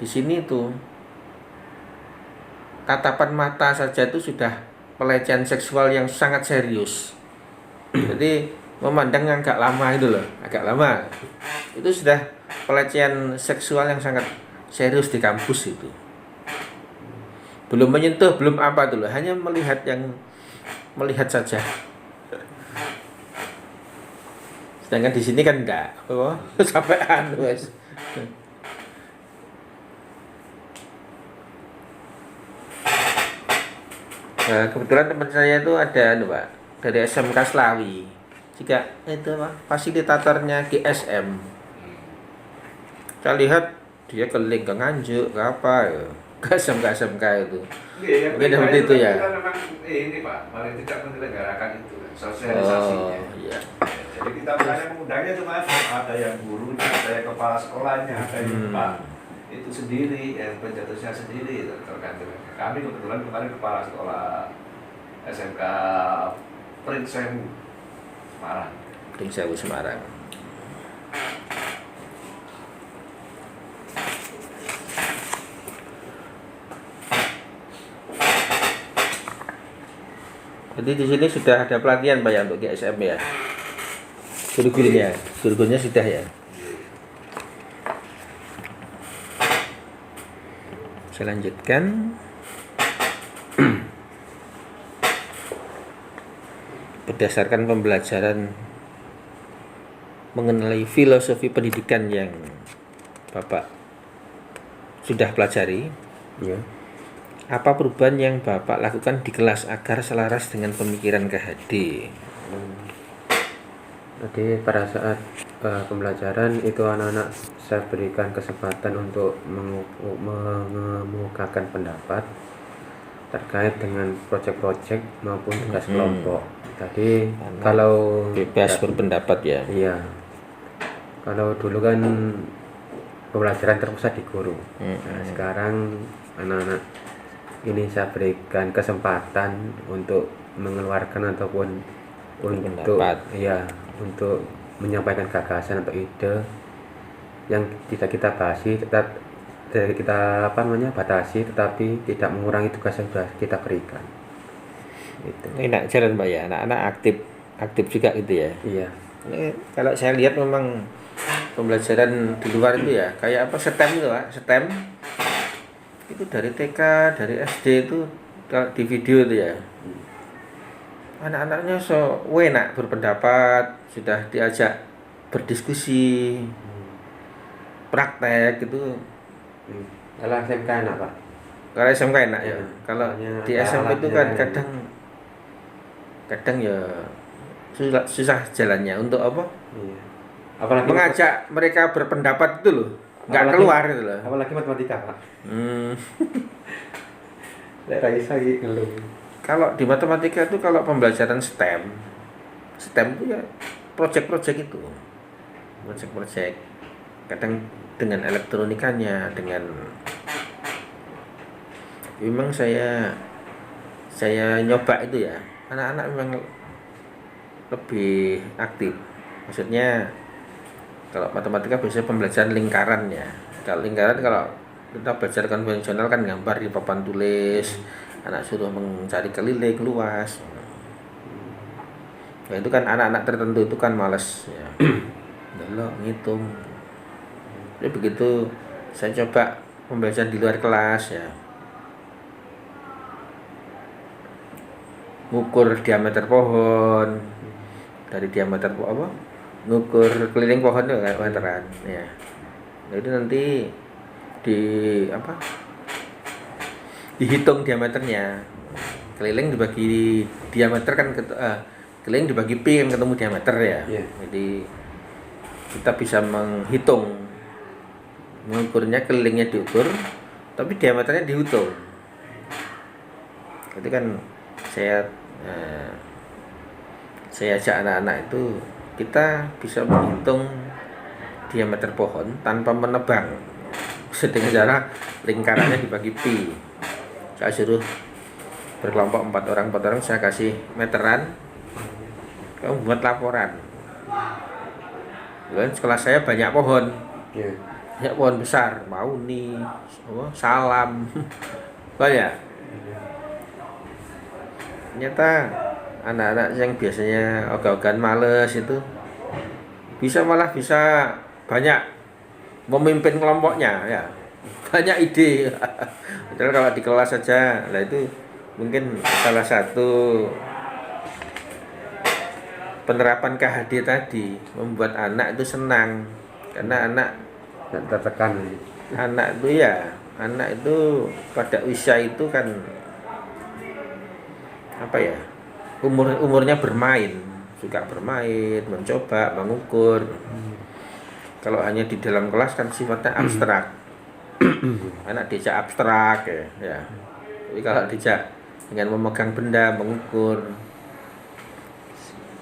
di sini tuh tatapan mata saja itu sudah pelecehan seksual yang sangat serius. Jadi memandang yang agak lama itu loh, agak lama. Itu sudah pelecehan seksual yang sangat serius di kampus itu. Belum menyentuh, belum apa dulu, hanya melihat saja. Sedangkan di sini kan enggak. Sampai wes. Kebetulan teman saya itu ada Pak dari SMK Slawi. Jika itu Pak fasilitatornya GSM. Saya lihat dia keliling ke Nganjuk, ke apa ya, ke SMK itu. Iya, Mungkin seperti itu ya. Kita memang ini Pak, paling tidak menyelenggarakan itu sosialisasinya. Oh iya. Jadi kita makanya mengundangnya cuma ada yang gurunya, ada yang kepala sekolahnya, ada yang Pak itu sendiri, yang pencetusnya sendiri tergantung. Kami kebetulan kemarin kepala sekolah SMK Prinsewu Semarang. Prinsewu Semarang. Jadi di sini sudah ada pelatihan Pak ya untuk GSM ya. Guru-gurunya sudah ya. Saya lanjutkan. Berdasarkan pembelajaran mengenai filosofi pendidikan yang Bapak sudah pelajari, Ya. apa perubahan yang Bapak lakukan di kelas agar selaras dengan pemikiran KHD? Jadi pada saat pembelajaran itu anak-anak saya berikan kesempatan untuk mengemukakan pendapat terkait dengan proyek-proyek maupun tugas kelompok. Tadi kalau Bebas berpendapat ya. iya, kalau dulu kan pembelajaran terpusat di guru. Nah, sekarang anak-anak ini saya berikan kesempatan untuk mengeluarkan ataupun untuk ya untuk menyampaikan gagasan atau ide yang tidak kita batasi tetapi tidak mengurangi tugas yang sudah kita berikan. Itu. Enak jalan Pak ya, anak-anak aktif juga gitu ya. Iya. Ini kalau saya lihat memang pembelajaran di luar itu ya kayak apa STEM itu Pak, STEM itu dari TK, dari SD itu di video itu ya. Anak-anaknya enak berpendapat, sudah diajak berdiskusi, praktek gitu. Kalau SMK enak Pak. Kalau SMK enak ya. Kalau di SMP itu kan kadang ya susah jalannya untuk apa? Iya. Apalagi Mengajak mereka berpendapat itu loh, nggak keluar gitu loh. Apalagi matematika Pak. Lek Raisa ngeluh. Kalau di matematika itu kalau pembelajaran STEM itu ya proyek-proyek itu, proyek-proyek kadang dengan elektronikanya, dengan memang saya nyoba itu ya, anak-anak memang lebih aktif. Maksudnya kalau matematika biasanya pembelajaran lingkaran ya. Kalau lingkaran kalau kita belajar konvensional kan gambar di papan tulis, anak suruh mencari keliling luas. Nah, itu kan anak-anak tertentu itu kan malas ya. Delok ngitung. Jadi begitu saya coba pembelajaran di luar kelas ya. Ngukur diameter pohon. Dari diameter apa? Ngukur keliling pohon itu kayak meteran ya. Nah, itu nanti dihitung diameternya. Keliling dibagi diameter kan keliling dibagi pi kan ketemu diameter ya. Yeah. Jadi kita bisa menghitung, mengukurnya, kelilingnya diukur, tapi diameternya dihitung. Itu kan saya ajak anak-anak itu kita bisa menghitung diameter pohon tanpa menebang. Dengan cara lingkarannya dibagi pi. Saya suruh berkelompok 4 orang saya kasih meteran, kamu buat laporan. Dan sekolah saya banyak pohon, banyak pohon besar, Mauni, Salam, banyak. Ternyata anak-anak yang biasanya ogah-ogahan males itu malah bisa banyak memimpin kelompoknya ya, banyak ide. Padahal kalau di kelas saja, lah itu mungkin salah satu penerapan KHD tadi membuat anak itu senang karena anak tidak tertekan. Anak itu pada usia itu kan apa ya, umurnya bermain, suka bermain, mencoba, mengukur. Kalau hanya di dalam kelas kan sifatnya abstrak. Anak dijak abstrak ya. Jadi kalau dijak dengan memegang benda, mengukur,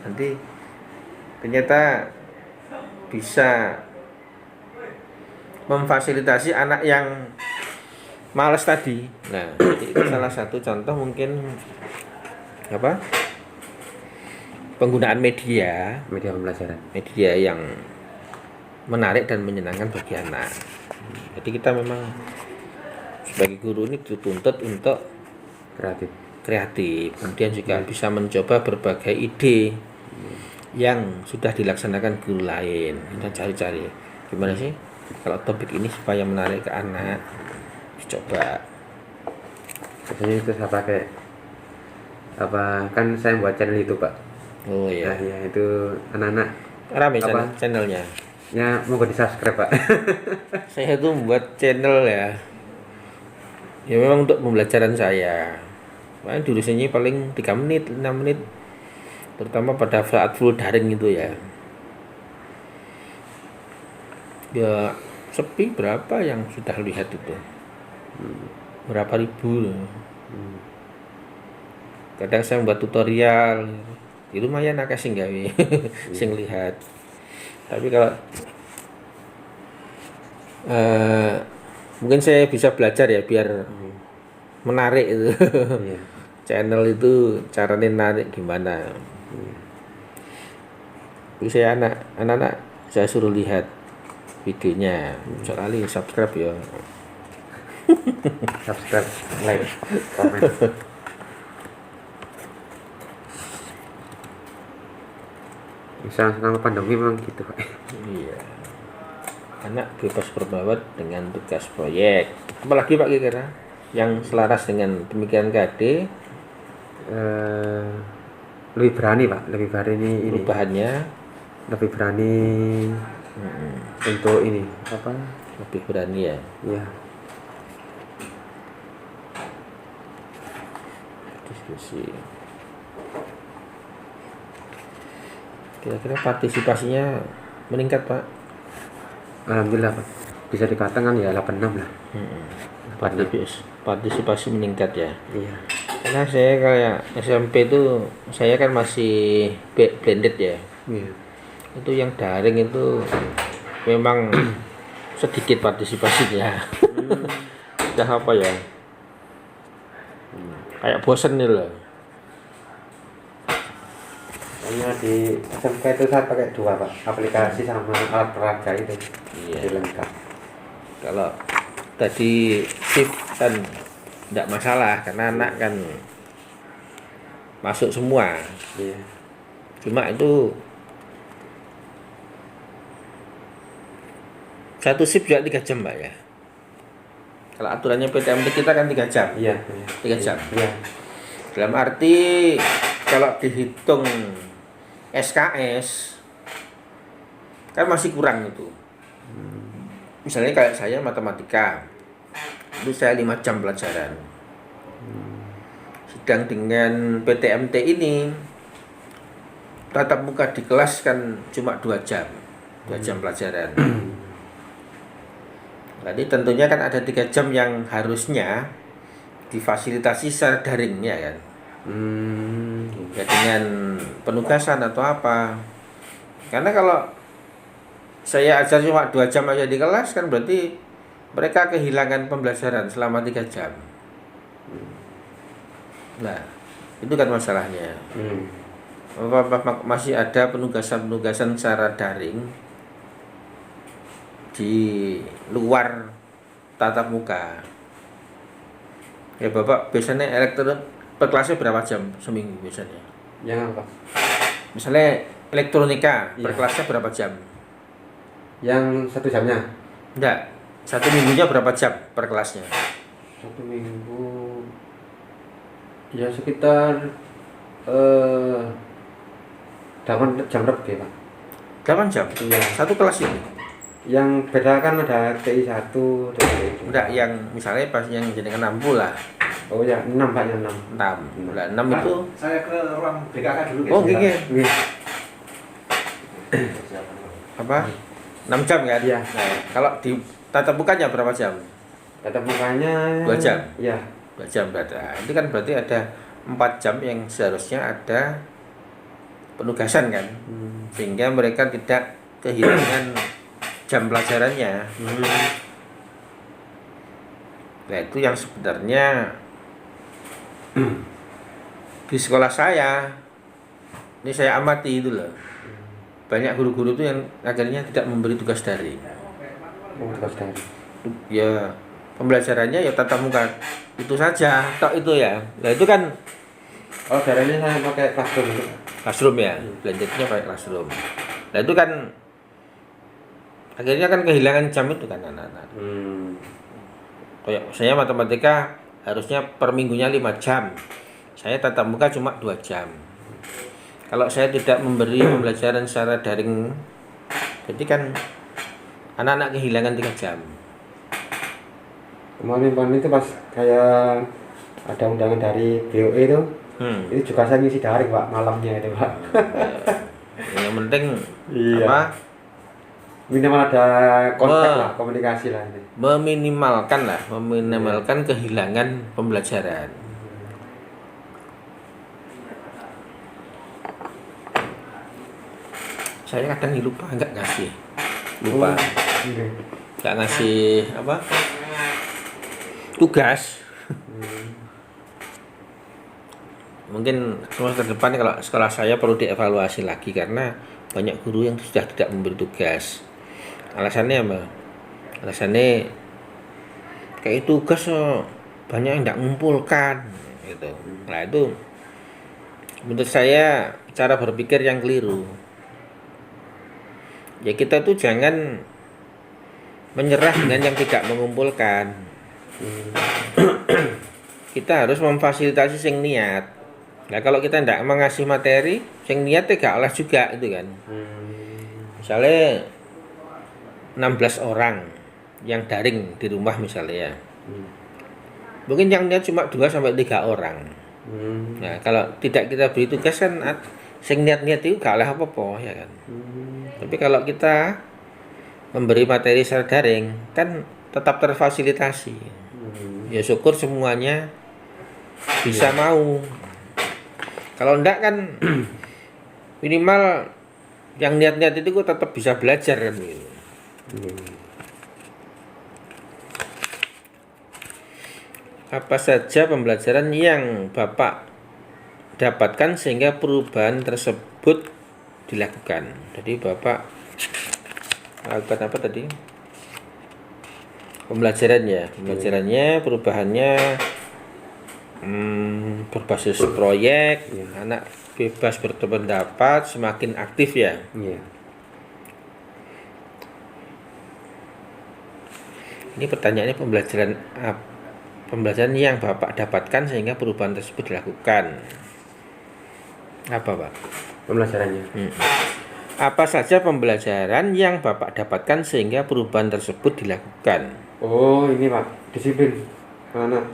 nanti ternyata bisa memfasilitasi anak yang malas tadi. Nah, itu salah satu contoh mungkin apa? Penggunaan media pembelajaran. Media yang menarik dan menyenangkan bagi anak. Jadi kita memang sebagai guru ini dituntut untuk kreatif. Kemudian juga bisa mencoba berbagai ide yang sudah dilaksanakan guru lain. Kita cari-cari gimana sih kalau topik ini supaya menarik ke anak. Coba. Biasanya itu saya pakai kan saya buat channel itu Pak. Oh iya. Nah, ya itu anak-anak Rame channelnya. Ya mau di subscribe Pak. Saya tuh membuat channel ya memang untuk pembelajaran saya. Makanya durasinya paling 3 menit, 6 menit. Terutama pada saat full daring itu ya. Ya sepi berapa yang sudah lihat itu. Berapa ribu. Kadang saya membuat tutorial. Itu lumayan akeh sing gawe. Sing lihat. Tapi kalau mungkin saya bisa belajar ya biar menarik itu. Channel itu caranya narik gimana. Jadi saya anak-anak saya suruh lihat videonya. Sekali subscribe ya. Subscribe, like, komen. Selama pandemi memang gitu Pak. Iya. Anak bebas berbaur dengan tugas proyek. Apalagi Pak kira-kira yang selaras dengan pemikiran KD? Lebih berani Pak, lebih berani ini. Perubahannya Lebih berani untuk ini apa? Lebih berani ya. Iya. Diskusi. Kira-kira partisipasinya meningkat Pak? Alhamdulillah Pak. Bisa dikatakan ya 86 lah. Partisipasi meningkat ya. Iya. Karena saya kayak SMP itu saya kan masih blended ya. Iya. Itu yang daring itu memang sedikit partisipasinya. Udah apa ya? Kayak bosen nih loh. Hanya di SMK itu saya pakai 2 Pak, aplikasi sama alat peraga itu. Iya. Lengkap. Kalau tadi shift kan tidak masalah karena anak kan masuk semua. Iya. Cuma itu satu shift juga 3 jam Pak ya. Kalau aturannya PTMT kita kan 3 jam. Iya. 3 jam. Iya. Dalam arti kalau dihitung SKS kan masih kurang itu. Misalnya kayak saya matematika itu saya 5 jam pelajaran. Sedang dengan PTMT ini tatap muka di kelas kan cuma 2 jam. 2 jam pelajaran. Jadi tentunya kan ada 3 jam yang harusnya difasilitasi secara daring ya kan. Ya dengan penugasan atau apa. Karena kalau saya ajar cuma 2 jam aja di kelas kan berarti mereka kehilangan pembelajaran selama 3 jam. Nah, itu kan masalahnya. Masih ada penugasan-penugasan secara daring di luar tatap muka. Ya Bapak biasanya elektronik per kelasnya berapa jam seminggu biasanya? Yang apa? Misalnya elektronika per Iya. kelasnya berapa jam? Yang 1 jamnya? Enggak, 1 minggunya berapa jam per kelasnya? 1 minggu ya sekitar 8 jam lebih Pak. 8 jam? Iya. Satu kelas ini? Yang beda kan ada TI 1 dan TI 2. Enggak, yang misalnya pas yang jenengan ampuh lah Oh ya, 6 Pak, ya 6. 6. Nah, 6 Pak, itu saya ke ruang BKK dulu oh guys. nggih. Nggih. Apa? 6 jam kan? Iya. Nah, kalau di tatap mukanya berapa jam? Tatap mukanya 2 jam. Iya. 2 jam berarti. Nah, itu kan berarti ada 4 jam yang seharusnya ada penugasan kan, sehingga mereka tidak kehilangan jam pelajarannya. Nah itu yang sebenarnya di sekolah saya ini saya amati itu loh, banyak guru-guru itu yang akhirnya tidak memberi tugas daring. Oh, tugas dari. Ya pembelajarannya ya tatap muka itu saja, tok itu ya. Nah itu kan Oh, darahnya saya pakai classroom itu. classroom ya, belajarnya pakai classroom. Nah itu kan akhirnya kan kehilangan jam itu kan anak-anak. Kayak saya matematika harusnya per minggunya 5 jam, saya tatap muka cuma 2 jam. Kalau saya tidak memberi pembelajaran secara daring, jadi kan anak-anak kehilangan 3 jam. Kemarin itu pas kayak ada undangan dari BOE itu, itu juga saya ngisi daring Pak, malamnya itu Pak. Yang penting Iya. apa? Minimal ada kontak lah, komunikasi lah ini. Meminimalkan kehilangan pembelajaran. Saya kadang lupa nggak ngasih, lupa nggak ngasih apa tugas. Mungkin semester depan kalau sekolah saya perlu dievaluasi lagi karena banyak guru yang sudah tidak memberi tugas. Alasannya apa? Alasannya kayak tugas banyak yang tidak mengumpulkan gitu. Nah itu menurut saya cara berpikir yang keliru. Ya kita tuh jangan menyerah dengan yang tidak mengumpulkan. Kita harus memfasilitasi sing niat. Nah kalau kita tidak mengasih materi, sing niat gak olah juga itu kan. Misalnya 16 orang yang daring di rumah misalnya ya. Mungkin yang niat cuma 2 sampai 3 orang. Nah, kalau tidak kita beri tugas kan sing niat-niat itu gak olah apa-apa ya kan. Tapi kalau kita memberi materi secara daring kan tetap terfasilitasi. Ya syukur semuanya bisa mau. Kalau enggak kan minimal yang niat-niat itu tetap bisa belajar kan gitu. Apa saja pembelajaran yang Bapak dapatkan sehingga perubahan tersebut dilakukan. Jadi Bapak lakukan apa tadi? Pembelajarannya, perubahannya berbasis proyek, anak bebas berpendapat, semakin aktif ya. Iya. Ini pertanyaannya pembelajaran yang Bapak dapatkan sehingga perubahan tersebut dilakukan. Apa Pak? Pembelajarannya. Apa saja pembelajaran yang Bapak dapatkan sehingga perubahan tersebut dilakukan? Oh ini Pak, disiplin. Anak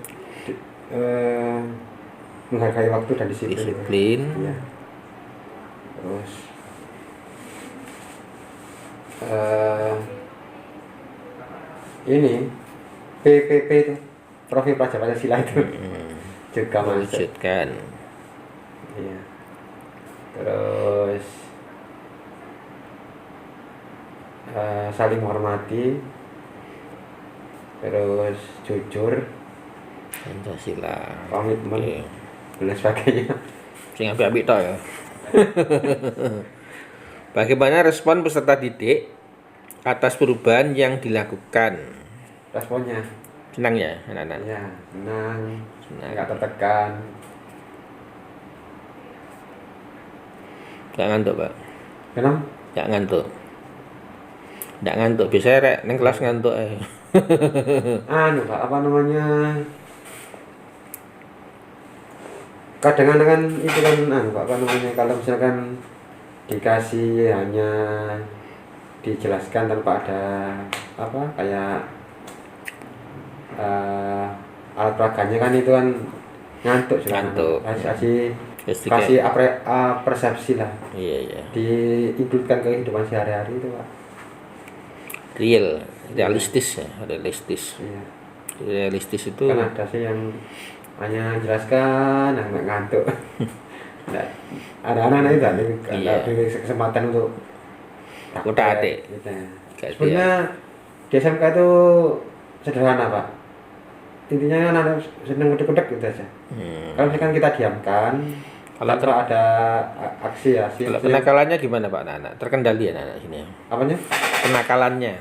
menghargai waktu dan disiplin. Disiplin. Iya. Terus ini PPP itu, profil pelajar Pancasila itu juga masuk. Wujudkan. Iya. Terus saling menghormati, terus jujur, Pancasila. komitmen, Oke. dan sebagainya. Sing apik-apik tok ya. Bagaimana respon peserta didik atas perubahan yang dilakukan? Responnya Senang ya anak-anak? ya senang, Senang. nggak tertekan. Nggak ngantuk Pak? Kenapa? Nggak ngantuk. Nggak ngantuk. Biasanya rek neng kelas ngantuk Anu Pak, apa namanya, kadang-kadang kan itu kan anu Pak, apa namanya, kalau misalkan dikasih hanya dijelaskan tanpa ada apa kayak alat peraganya kan itu kan ngantuk sekarang. Ngantuk. Kasih persepsi lah, Iya. diikutkan ke kehidupan sehari-hari itu Pak. Realistis ya, realistis. Iya. Realistis itu Kan ada sih yang hanya jelaskan nggak ngantuk. Nah, ada anak-anak itu Iya. ada kesempatan untuk Utak atik. gitu. Gak Sebenarnya di SMK itu sederhana Pak. Intinya anak-anak seneng gudeg-gudeg gitu aja. Kalau misalkan kita diamkan, Kalau tanpa ada aksi ya, kalau kenakalannya gimana Pak anak-anak? Terkendali ya anak sini ya? apanya? Kenakalannya.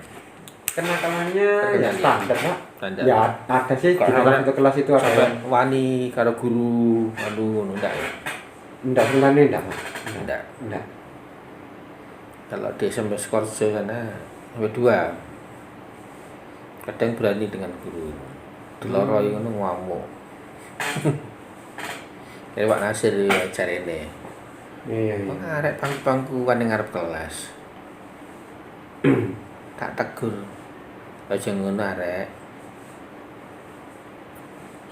Kenakalannya ya Terkendali. standar Pak. Standar. Ya ada sih di Kalau dalam satu kelas itu ada Sampai yang wani karo guru, enggak ya? enggak sebenarnya enggak Pak. Enggak. Enggak. Kalau di SMP Skorjo sana sampai 2. Kadang berani dengan guru. Diloroi ngono ngamuk. Kayak Pak Nasir ajar ini. Iya. Kok arek bangku-bangkuan ning ngarep kelas. Tak tegur. Aja ngono arek.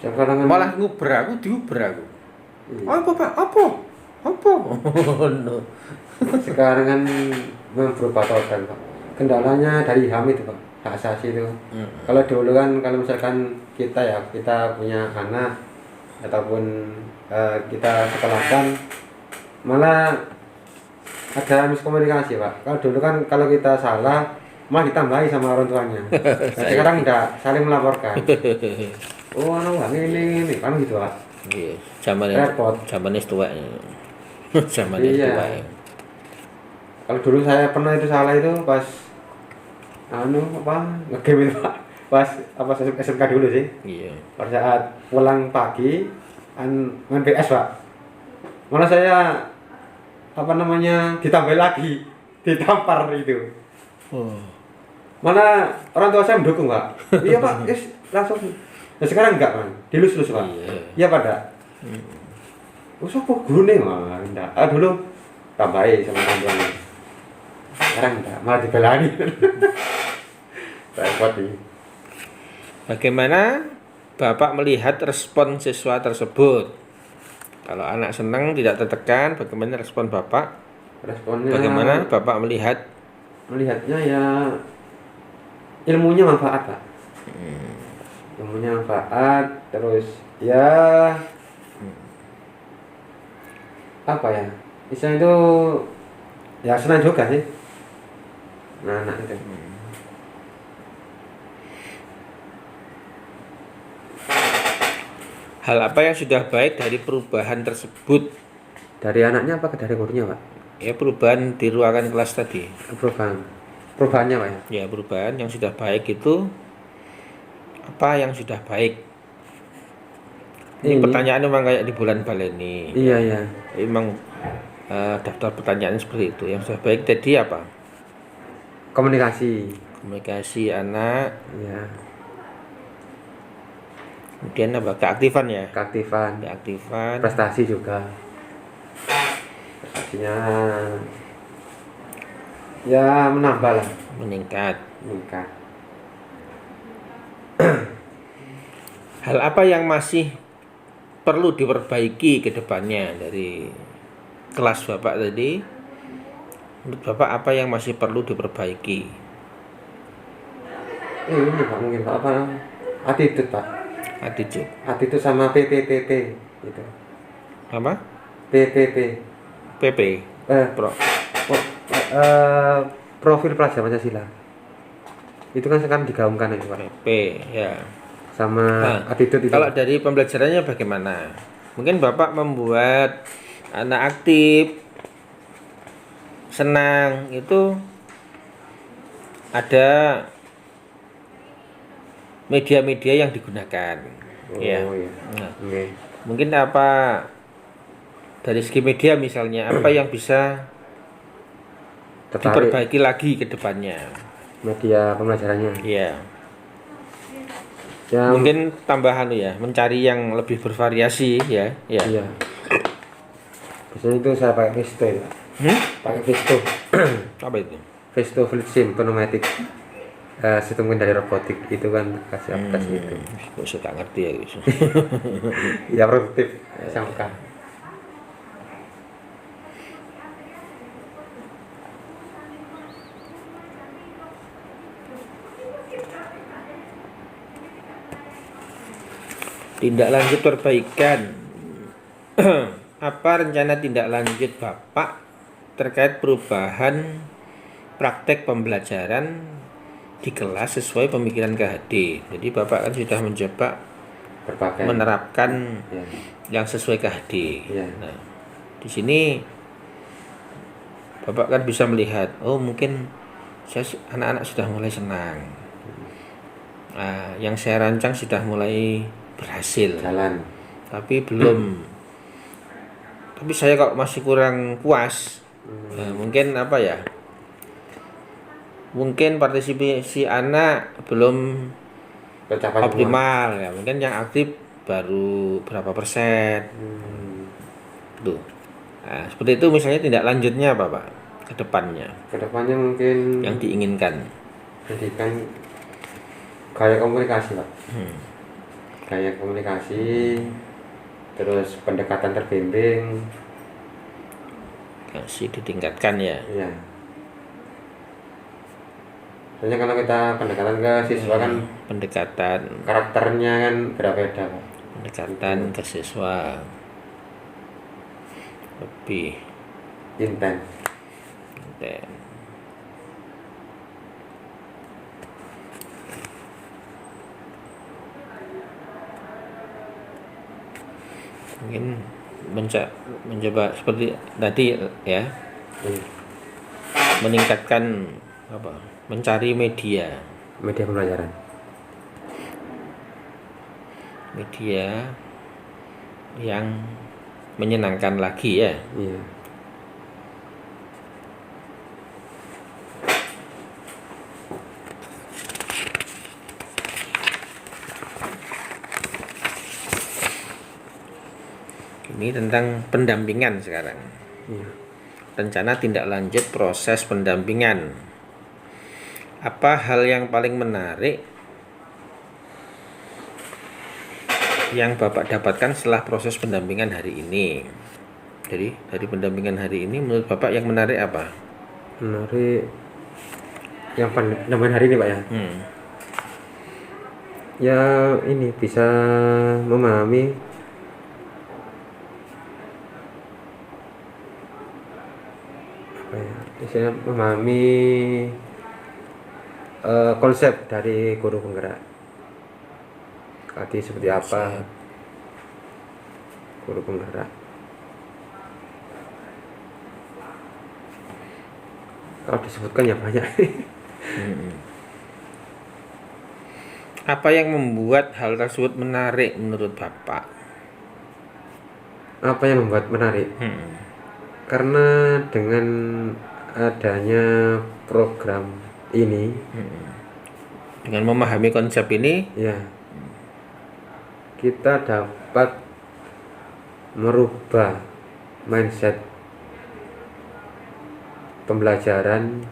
Sekarang kan Malah nguber aku, diuber aku. Iya. Apa Pak? Apa? No. Sekarang kan memang berubah total Pak. Kendalanya dari HAM itu Pak, hak asasi itu. Kalau dulu kan kalau misalkan kita punya anak ataupun kita sekolahkan, malah ada miskomunikasi Pak. Kalau dulu kan kalau kita salah malah ditambahi sama orang tuanya. Nah, sekarang enggak, saling melaporkan. Oh, anak ini kan gitu Pak. Iya, Repot. Zaman es tuwek. Zaman es Iya. tuwek. Kalau dulu saya pernah itu salah itu pas ngegame itu Pak. Pas SMK dulu sih. Iya. Pada saat pulang pagi main PS Pak. Malah saya ditambah lagi, ditampar itu. Oh. Mana orang tua saya mendukung Pak. Iya Pak, yes, langsung. Nah sekarang enggak kan, dilus-lus Pak. Iya. Iya pada. Oh siapa guru nih Pak? Enggak. Dulu tambahin sama orang tuanya. Sekarang enggak, malah dibelani. Repot nih. Bagaimana Bapak melihat respon siswa tersebut? Kalau anak senang tidak tertekan, bagaimana respon Bapak? Responnya Bagaimana Bapak melihatnya ya ilmunya manfaat Pak. Ilmunya manfaat, terus ya apa ya? Istilahnya itu ya senang juga sih. Nah, anak itu. Hal apa yang sudah baik dari perubahan tersebut? Dari anaknya apa ke dari gurunya Pak? Ya perubahan di ruangan kelas tadi. Perubahannya Pak ya? Ya perubahan yang sudah baik itu apa yang sudah baik? Ini pertanyaan memang kayak di bulan baleni. Iya. Memang daftar pertanyaan seperti itu. Yang sudah baik tadi apa? Komunikasi. Komunikasi anak. Iya. Kemudian apa? Keaktifan ya. Keaktifan. Prestasi juga. Prestasinya ya menambah lah. Meningkat. Hal apa yang masih perlu diperbaiki ke depannya dari kelas Bapak tadi? Menurut Bapak apa yang masih perlu diperbaiki? Ini Pak mungkin Pak apa? Attitude Pak. Attitude sama PPPP itu. Apa? PPP. PP. Profil pelajar Pancasila. Itu kan sekarang digaungkan itu Pak. PP ya. Sama attitude itu. Kalau dari pembelajarannya bagaimana? Mungkin Bapak membuat anak aktif, senang, itu ada media-media yang digunakan. Iya. Nah, Oke. mungkin apa dari segi media misalnya apa yang bisa Tertarik diperbaiki lagi ke depannya? media pembelajarannya. Iya. Ya, Mungkin tambahan ya, mencari yang lebih bervariasi ya. Iya. Biasanya itu saya pakai Visto ya. Pakai Visto. Apa itu? Visto Flip Sim Pneumatic. sistem dari robotik itu kan kasih aplikasi itu. Kok saya gak ngerti ya gitu. Ya produktif SMK. Tindak lanjut perbaikan. Apa rencana tindak lanjut Bapak terkait perubahan praktek pembelajaran di kelas sesuai pemikiran KHD? Jadi Bapak kan sudah mencoba Berbagai. menerapkan Ya. yang sesuai KHD. Iya. Nah, di sini Bapak kan bisa melihat, oh mungkin anak-anak sudah mulai senang. Nah, yang saya rancang sudah mulai berhasil, Jalan. tapi belum. Tapi saya kok masih kurang puas. Nah, mungkin apa ya? Mungkin partisipasi anak belum Tercapai semua. optimal ya. Mungkin yang aktif baru berapa persen. Tuh. Nah, seperti itu misalnya tindak lanjutnya apa Pak? Ke depannya Kedepannya mungkin yang diinginkan. pendidikan gaya komunikasi Pak. Gaya komunikasi, terus pendekatan terbimbing. Masih ditingkatkan ya. Iya. Soalnya kalau kita pendekatan ke siswa kan Pendekatan karakternya kan berbeda Pak. pendekatan ke siswa lebih Intens. dan mungkin mencoba seperti tadi ya, meningkatkan apa, mencari media Media pembelajaran. yang menyenangkan lagi ya. Iya. Ini tentang pendampingan sekarang. Iya. Rencana tindak lanjut proses pendampingan. Apa hal yang paling menarik yang Bapak dapatkan setelah proses pendampingan hari ini? Jadi dari pendampingan hari ini menurut Bapak yang menarik apa? Menarik yang pendampingan hari ini Pak ya. Ya ini bisa memahami apa ya? Bisa memahami konsep dari guru penggerak. Tadi seperti apa guru penggerak. Kalau disebutkan ya banyak. Apa yang membuat hal tersebut menarik menurut Bapak? Apa yang membuat menarik? Karena dengan adanya program ini, Dengan memahami konsep ini, ya kita dapat merubah mindset pembelajaran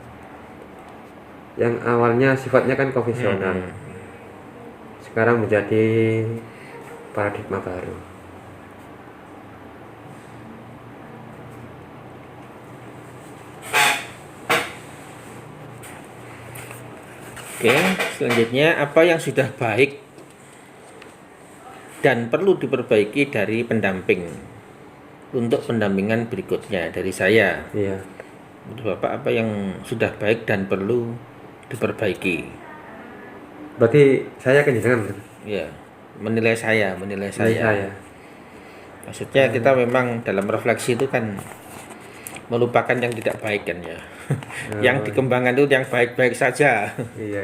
yang awalnya sifatnya kan konvensional, sekarang menjadi paradigma baru. oke, selanjutnya apa yang sudah baik dan perlu diperbaiki dari pendamping untuk pendampingan berikutnya dari saya? Iya. Menurut Bapak apa yang sudah baik dan perlu diperbaiki? Berarti saya kan jangan Ya, menilai saya. saya. Maksudnya kita memang dalam refleksi itu kan melupakan yang tidak baik kan ya. Yang dikembangkan itu yang baik-baik saja. Iya.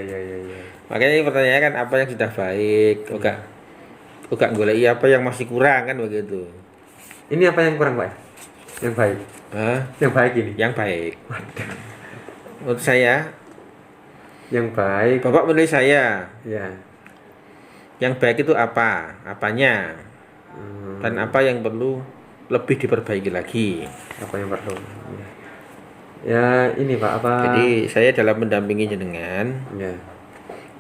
Makanya pertanyaannya kan apa yang sudah baik, enggak goleki apa yang masih kurang kan begitu. Ini apa yang kurang Pak? Yang baik. Hah? Yang baik ini. Yang baik. Menurut saya, Yang baik. Bapak menilai saya. Ya. Yang baik itu apa? Apanya? Dan apa yang perlu lebih diperbaiki lagi? Apa yang perlu? Ya ini Pak apa? Jadi saya dalam mendampingi jenengan, Ya.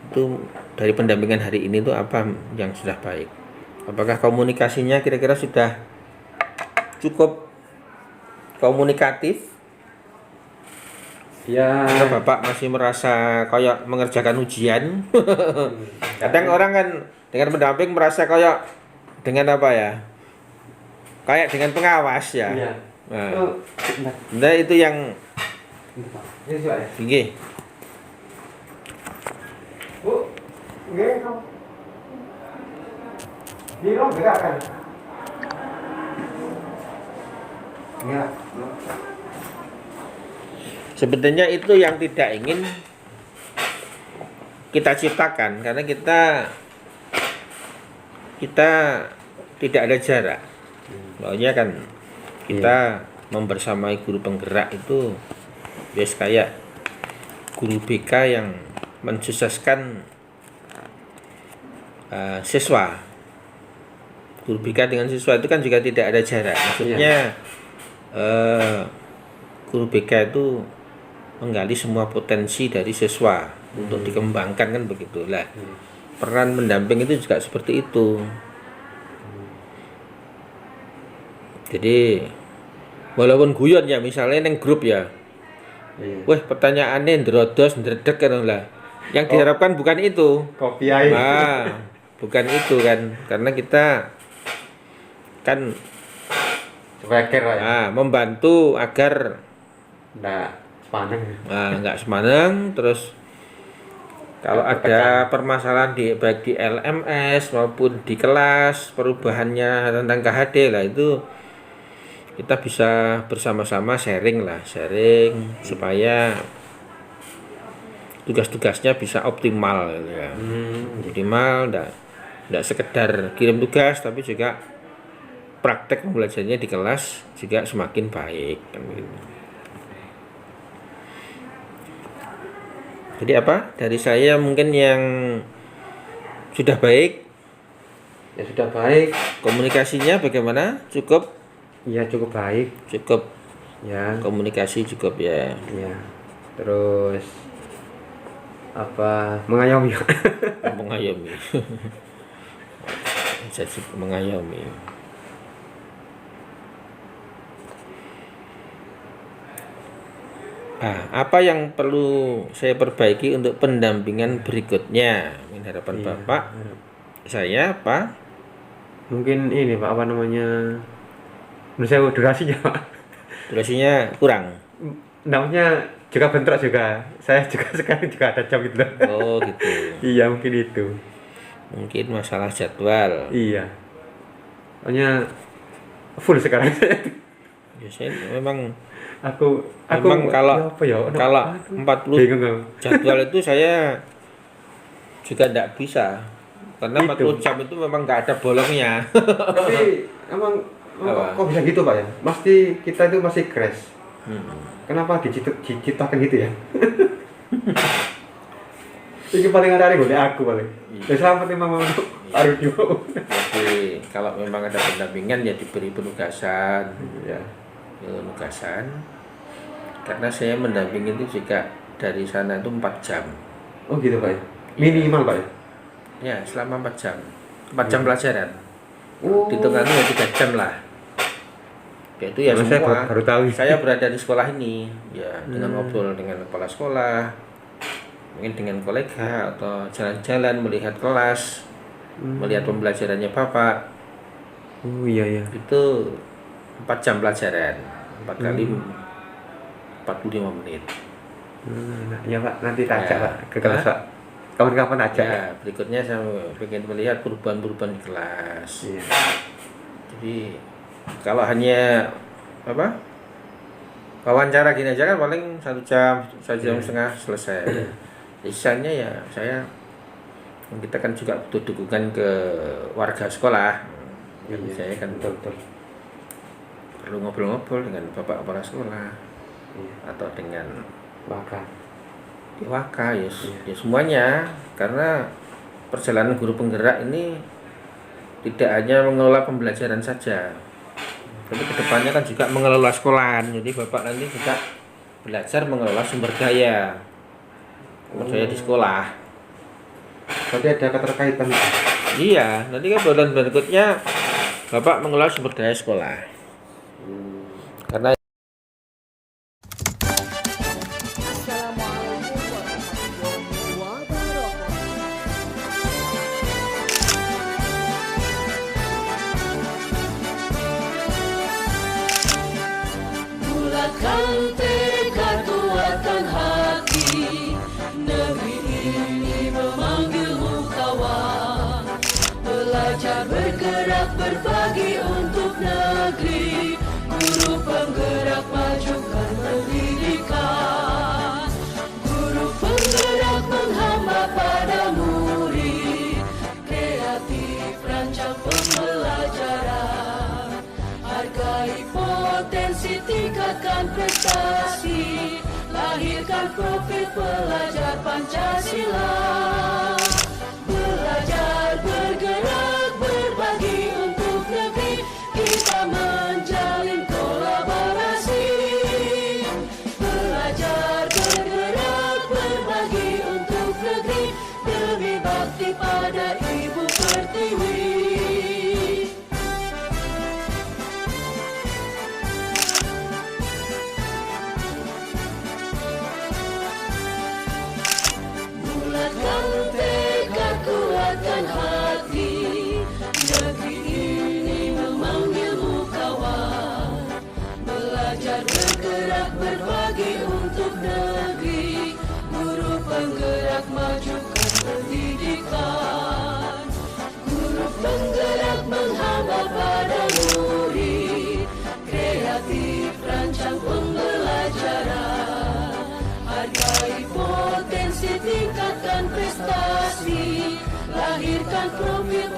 itu dari pendampingan hari ini tuh apa yang sudah baik? Apakah komunikasinya kira-kira sudah cukup komunikatif? Ya, Atau Bapak masih merasa kayak mengerjakan ujian? Kadang orang kan dengan pendamping merasa kayak dengan apa ya? Kayak dengan pengawas ya. iya. Nah, Oh, bentar. nah itu yang Ini coba ya. tinggi. Bu, nggih, Kang. Biro enggak kan? Enggak. Sebenarnya itu yang tidak ingin kita ciptakan karena kita tidak ada jarak. Maunya kan kita membersamai guru penggerak itu bias kayak guru BK yang mensukseskan siswa. Guru BK dengan siswa itu kan juga tidak ada jarak. Maksudnya guru BK itu menggali semua potensi dari siswa untuk dikembangkan kan begitulah. Peran pendamping itu juga seperti itu. Jadi walaupun guyon ya misalnya neng grup ya, Iya. wah pertanyaannya ndrodos ndredeg kan lah. Yang diharapkan bukan itu. Kopi air. Nah, bukan itu kan, karena kita kan Ceweker lah ya. membantu agar Nggak sepaneng. nggak semaneng. Terus kalau ada permasalahan baik di LMS maupun di kelas perubahannya tentang KHD lah itu kita bisa bersama-sama sharing supaya tugas-tugasnya bisa optimal gitu ya. Optimal, enggak sekedar kirim tugas tapi juga praktek pembelajarannya di kelas juga semakin baik kan gitu. Jadi apa? Dari saya mungkin yang sudah baik, Ya sudah baik. komunikasinya bagaimana? Cukup Ya cukup baik. Ya. komunikasi cukup ya. Ya. Terus apa mengayomi. Mengayomi. Jadi mengayomi. Apa yang perlu saya perbaiki untuk pendampingan berikutnya? Ini harapan Bapak. Saya apa? Mungkin ini Pak, apa namanya? Menurut saya durasinya Pak. Durasinya kurang. Namanya juga bentrok juga. Saya juga sekarang juga ada jam gitu loh. Oh gitu. Iya mungkin itu. Mungkin masalah jadwal. Iya. Soalnya full sekarang. Biasanya memang memang kalau ya apa ya? kalau 40 bingung aku. jadwal itu saya juga tidak bisa karena Itu. 40 jam itu memang nggak ada bolongnya. Tapi emang Apa? kok bisa gitu Pak ya? Pasti kita itu masih crash. Kenapa diciptakan gitu ya? Ini paling ada boleh aku paling. Ya selamat memang harus juga. Jadi kalau memang ada pendampingan ya diberi penugasan, Ya. penugasan. Karena saya mendampingi itu juga dari sana itu 4 jam. Oh gitu Pak ya. Minimal Pak ya. Ya selama 4 jam, 4 jam pelajaran. Oh. Hitungannya ya 3 jam lah. Yaitu ya Saya semua. baru tahu. Saya berada di sekolah ini, ya dengan ngobrol dengan kepala sekolah, mungkin dengan kolega atau jalan-jalan melihat kelas, melihat pembelajarannya Bapak. Oh iya ya. Itu 4 jam pelajaran, 4 kali 45 menit. Ya Pak, nanti tak ajak Ya. Pak ke kelas Pak. Kapan-kapan ajak. Ya, berikutnya saya ingin melihat perubahan-perubahan di kelas. Iya. Jadi kalau hanya apa wawancara gini aja kan paling 1 jam, 1,5 jam selesai. Sisanya ya kita kan juga butuh dukungan ke warga sekolah. Jadi saya kan betul. perlu ngobrol-ngobrol dengan bapak kepala sekolah atau dengan Bahkan. waka ya semuanya, karena perjalanan guru penggerak ini tidak hanya mengelola pembelajaran saja, tapi kedepannya kan juga mengelola sekolahan. Jadi bapak nanti juga belajar mengelola sumber daya di sekolah. Berarti ada keterkaitan. Iya, nanti kan bulan berikutnya Bapak mengelola sumber daya sekolah. Karena Assalamualaikum warahmatullahi wabarakatuh. Bulatkan tekad, kuatkan hati, negeri ini memanggilmu kawan. Belajar, bergerak, berbagi untuk negeri, guru penggerak majukan pendidikan. Guru penggerak menghamba pada murid, kreatif rancang pembelajaran. Hargai potensi, tingkatkan prestasi, lahirkan profil pelajar Pancasila. Belajar, bergerak, berbagi untuk negeri, kita menjalin kolaborasi. Belajar, bergerak, berbagi untuk negeri, demi bakti pada Ibu Pertiwi. Bulatkan tekad, kuatkan hati, negeri ini memanggilmu kawan. Belajar, bergerak, berbagi untuk negeri, guru penggerak majukan pendidikan. Guru penggerak menghamba pada murid, kreatif rancang pembelajaran. Hargai potensi, tingkatkan prestasi, lahirkan profil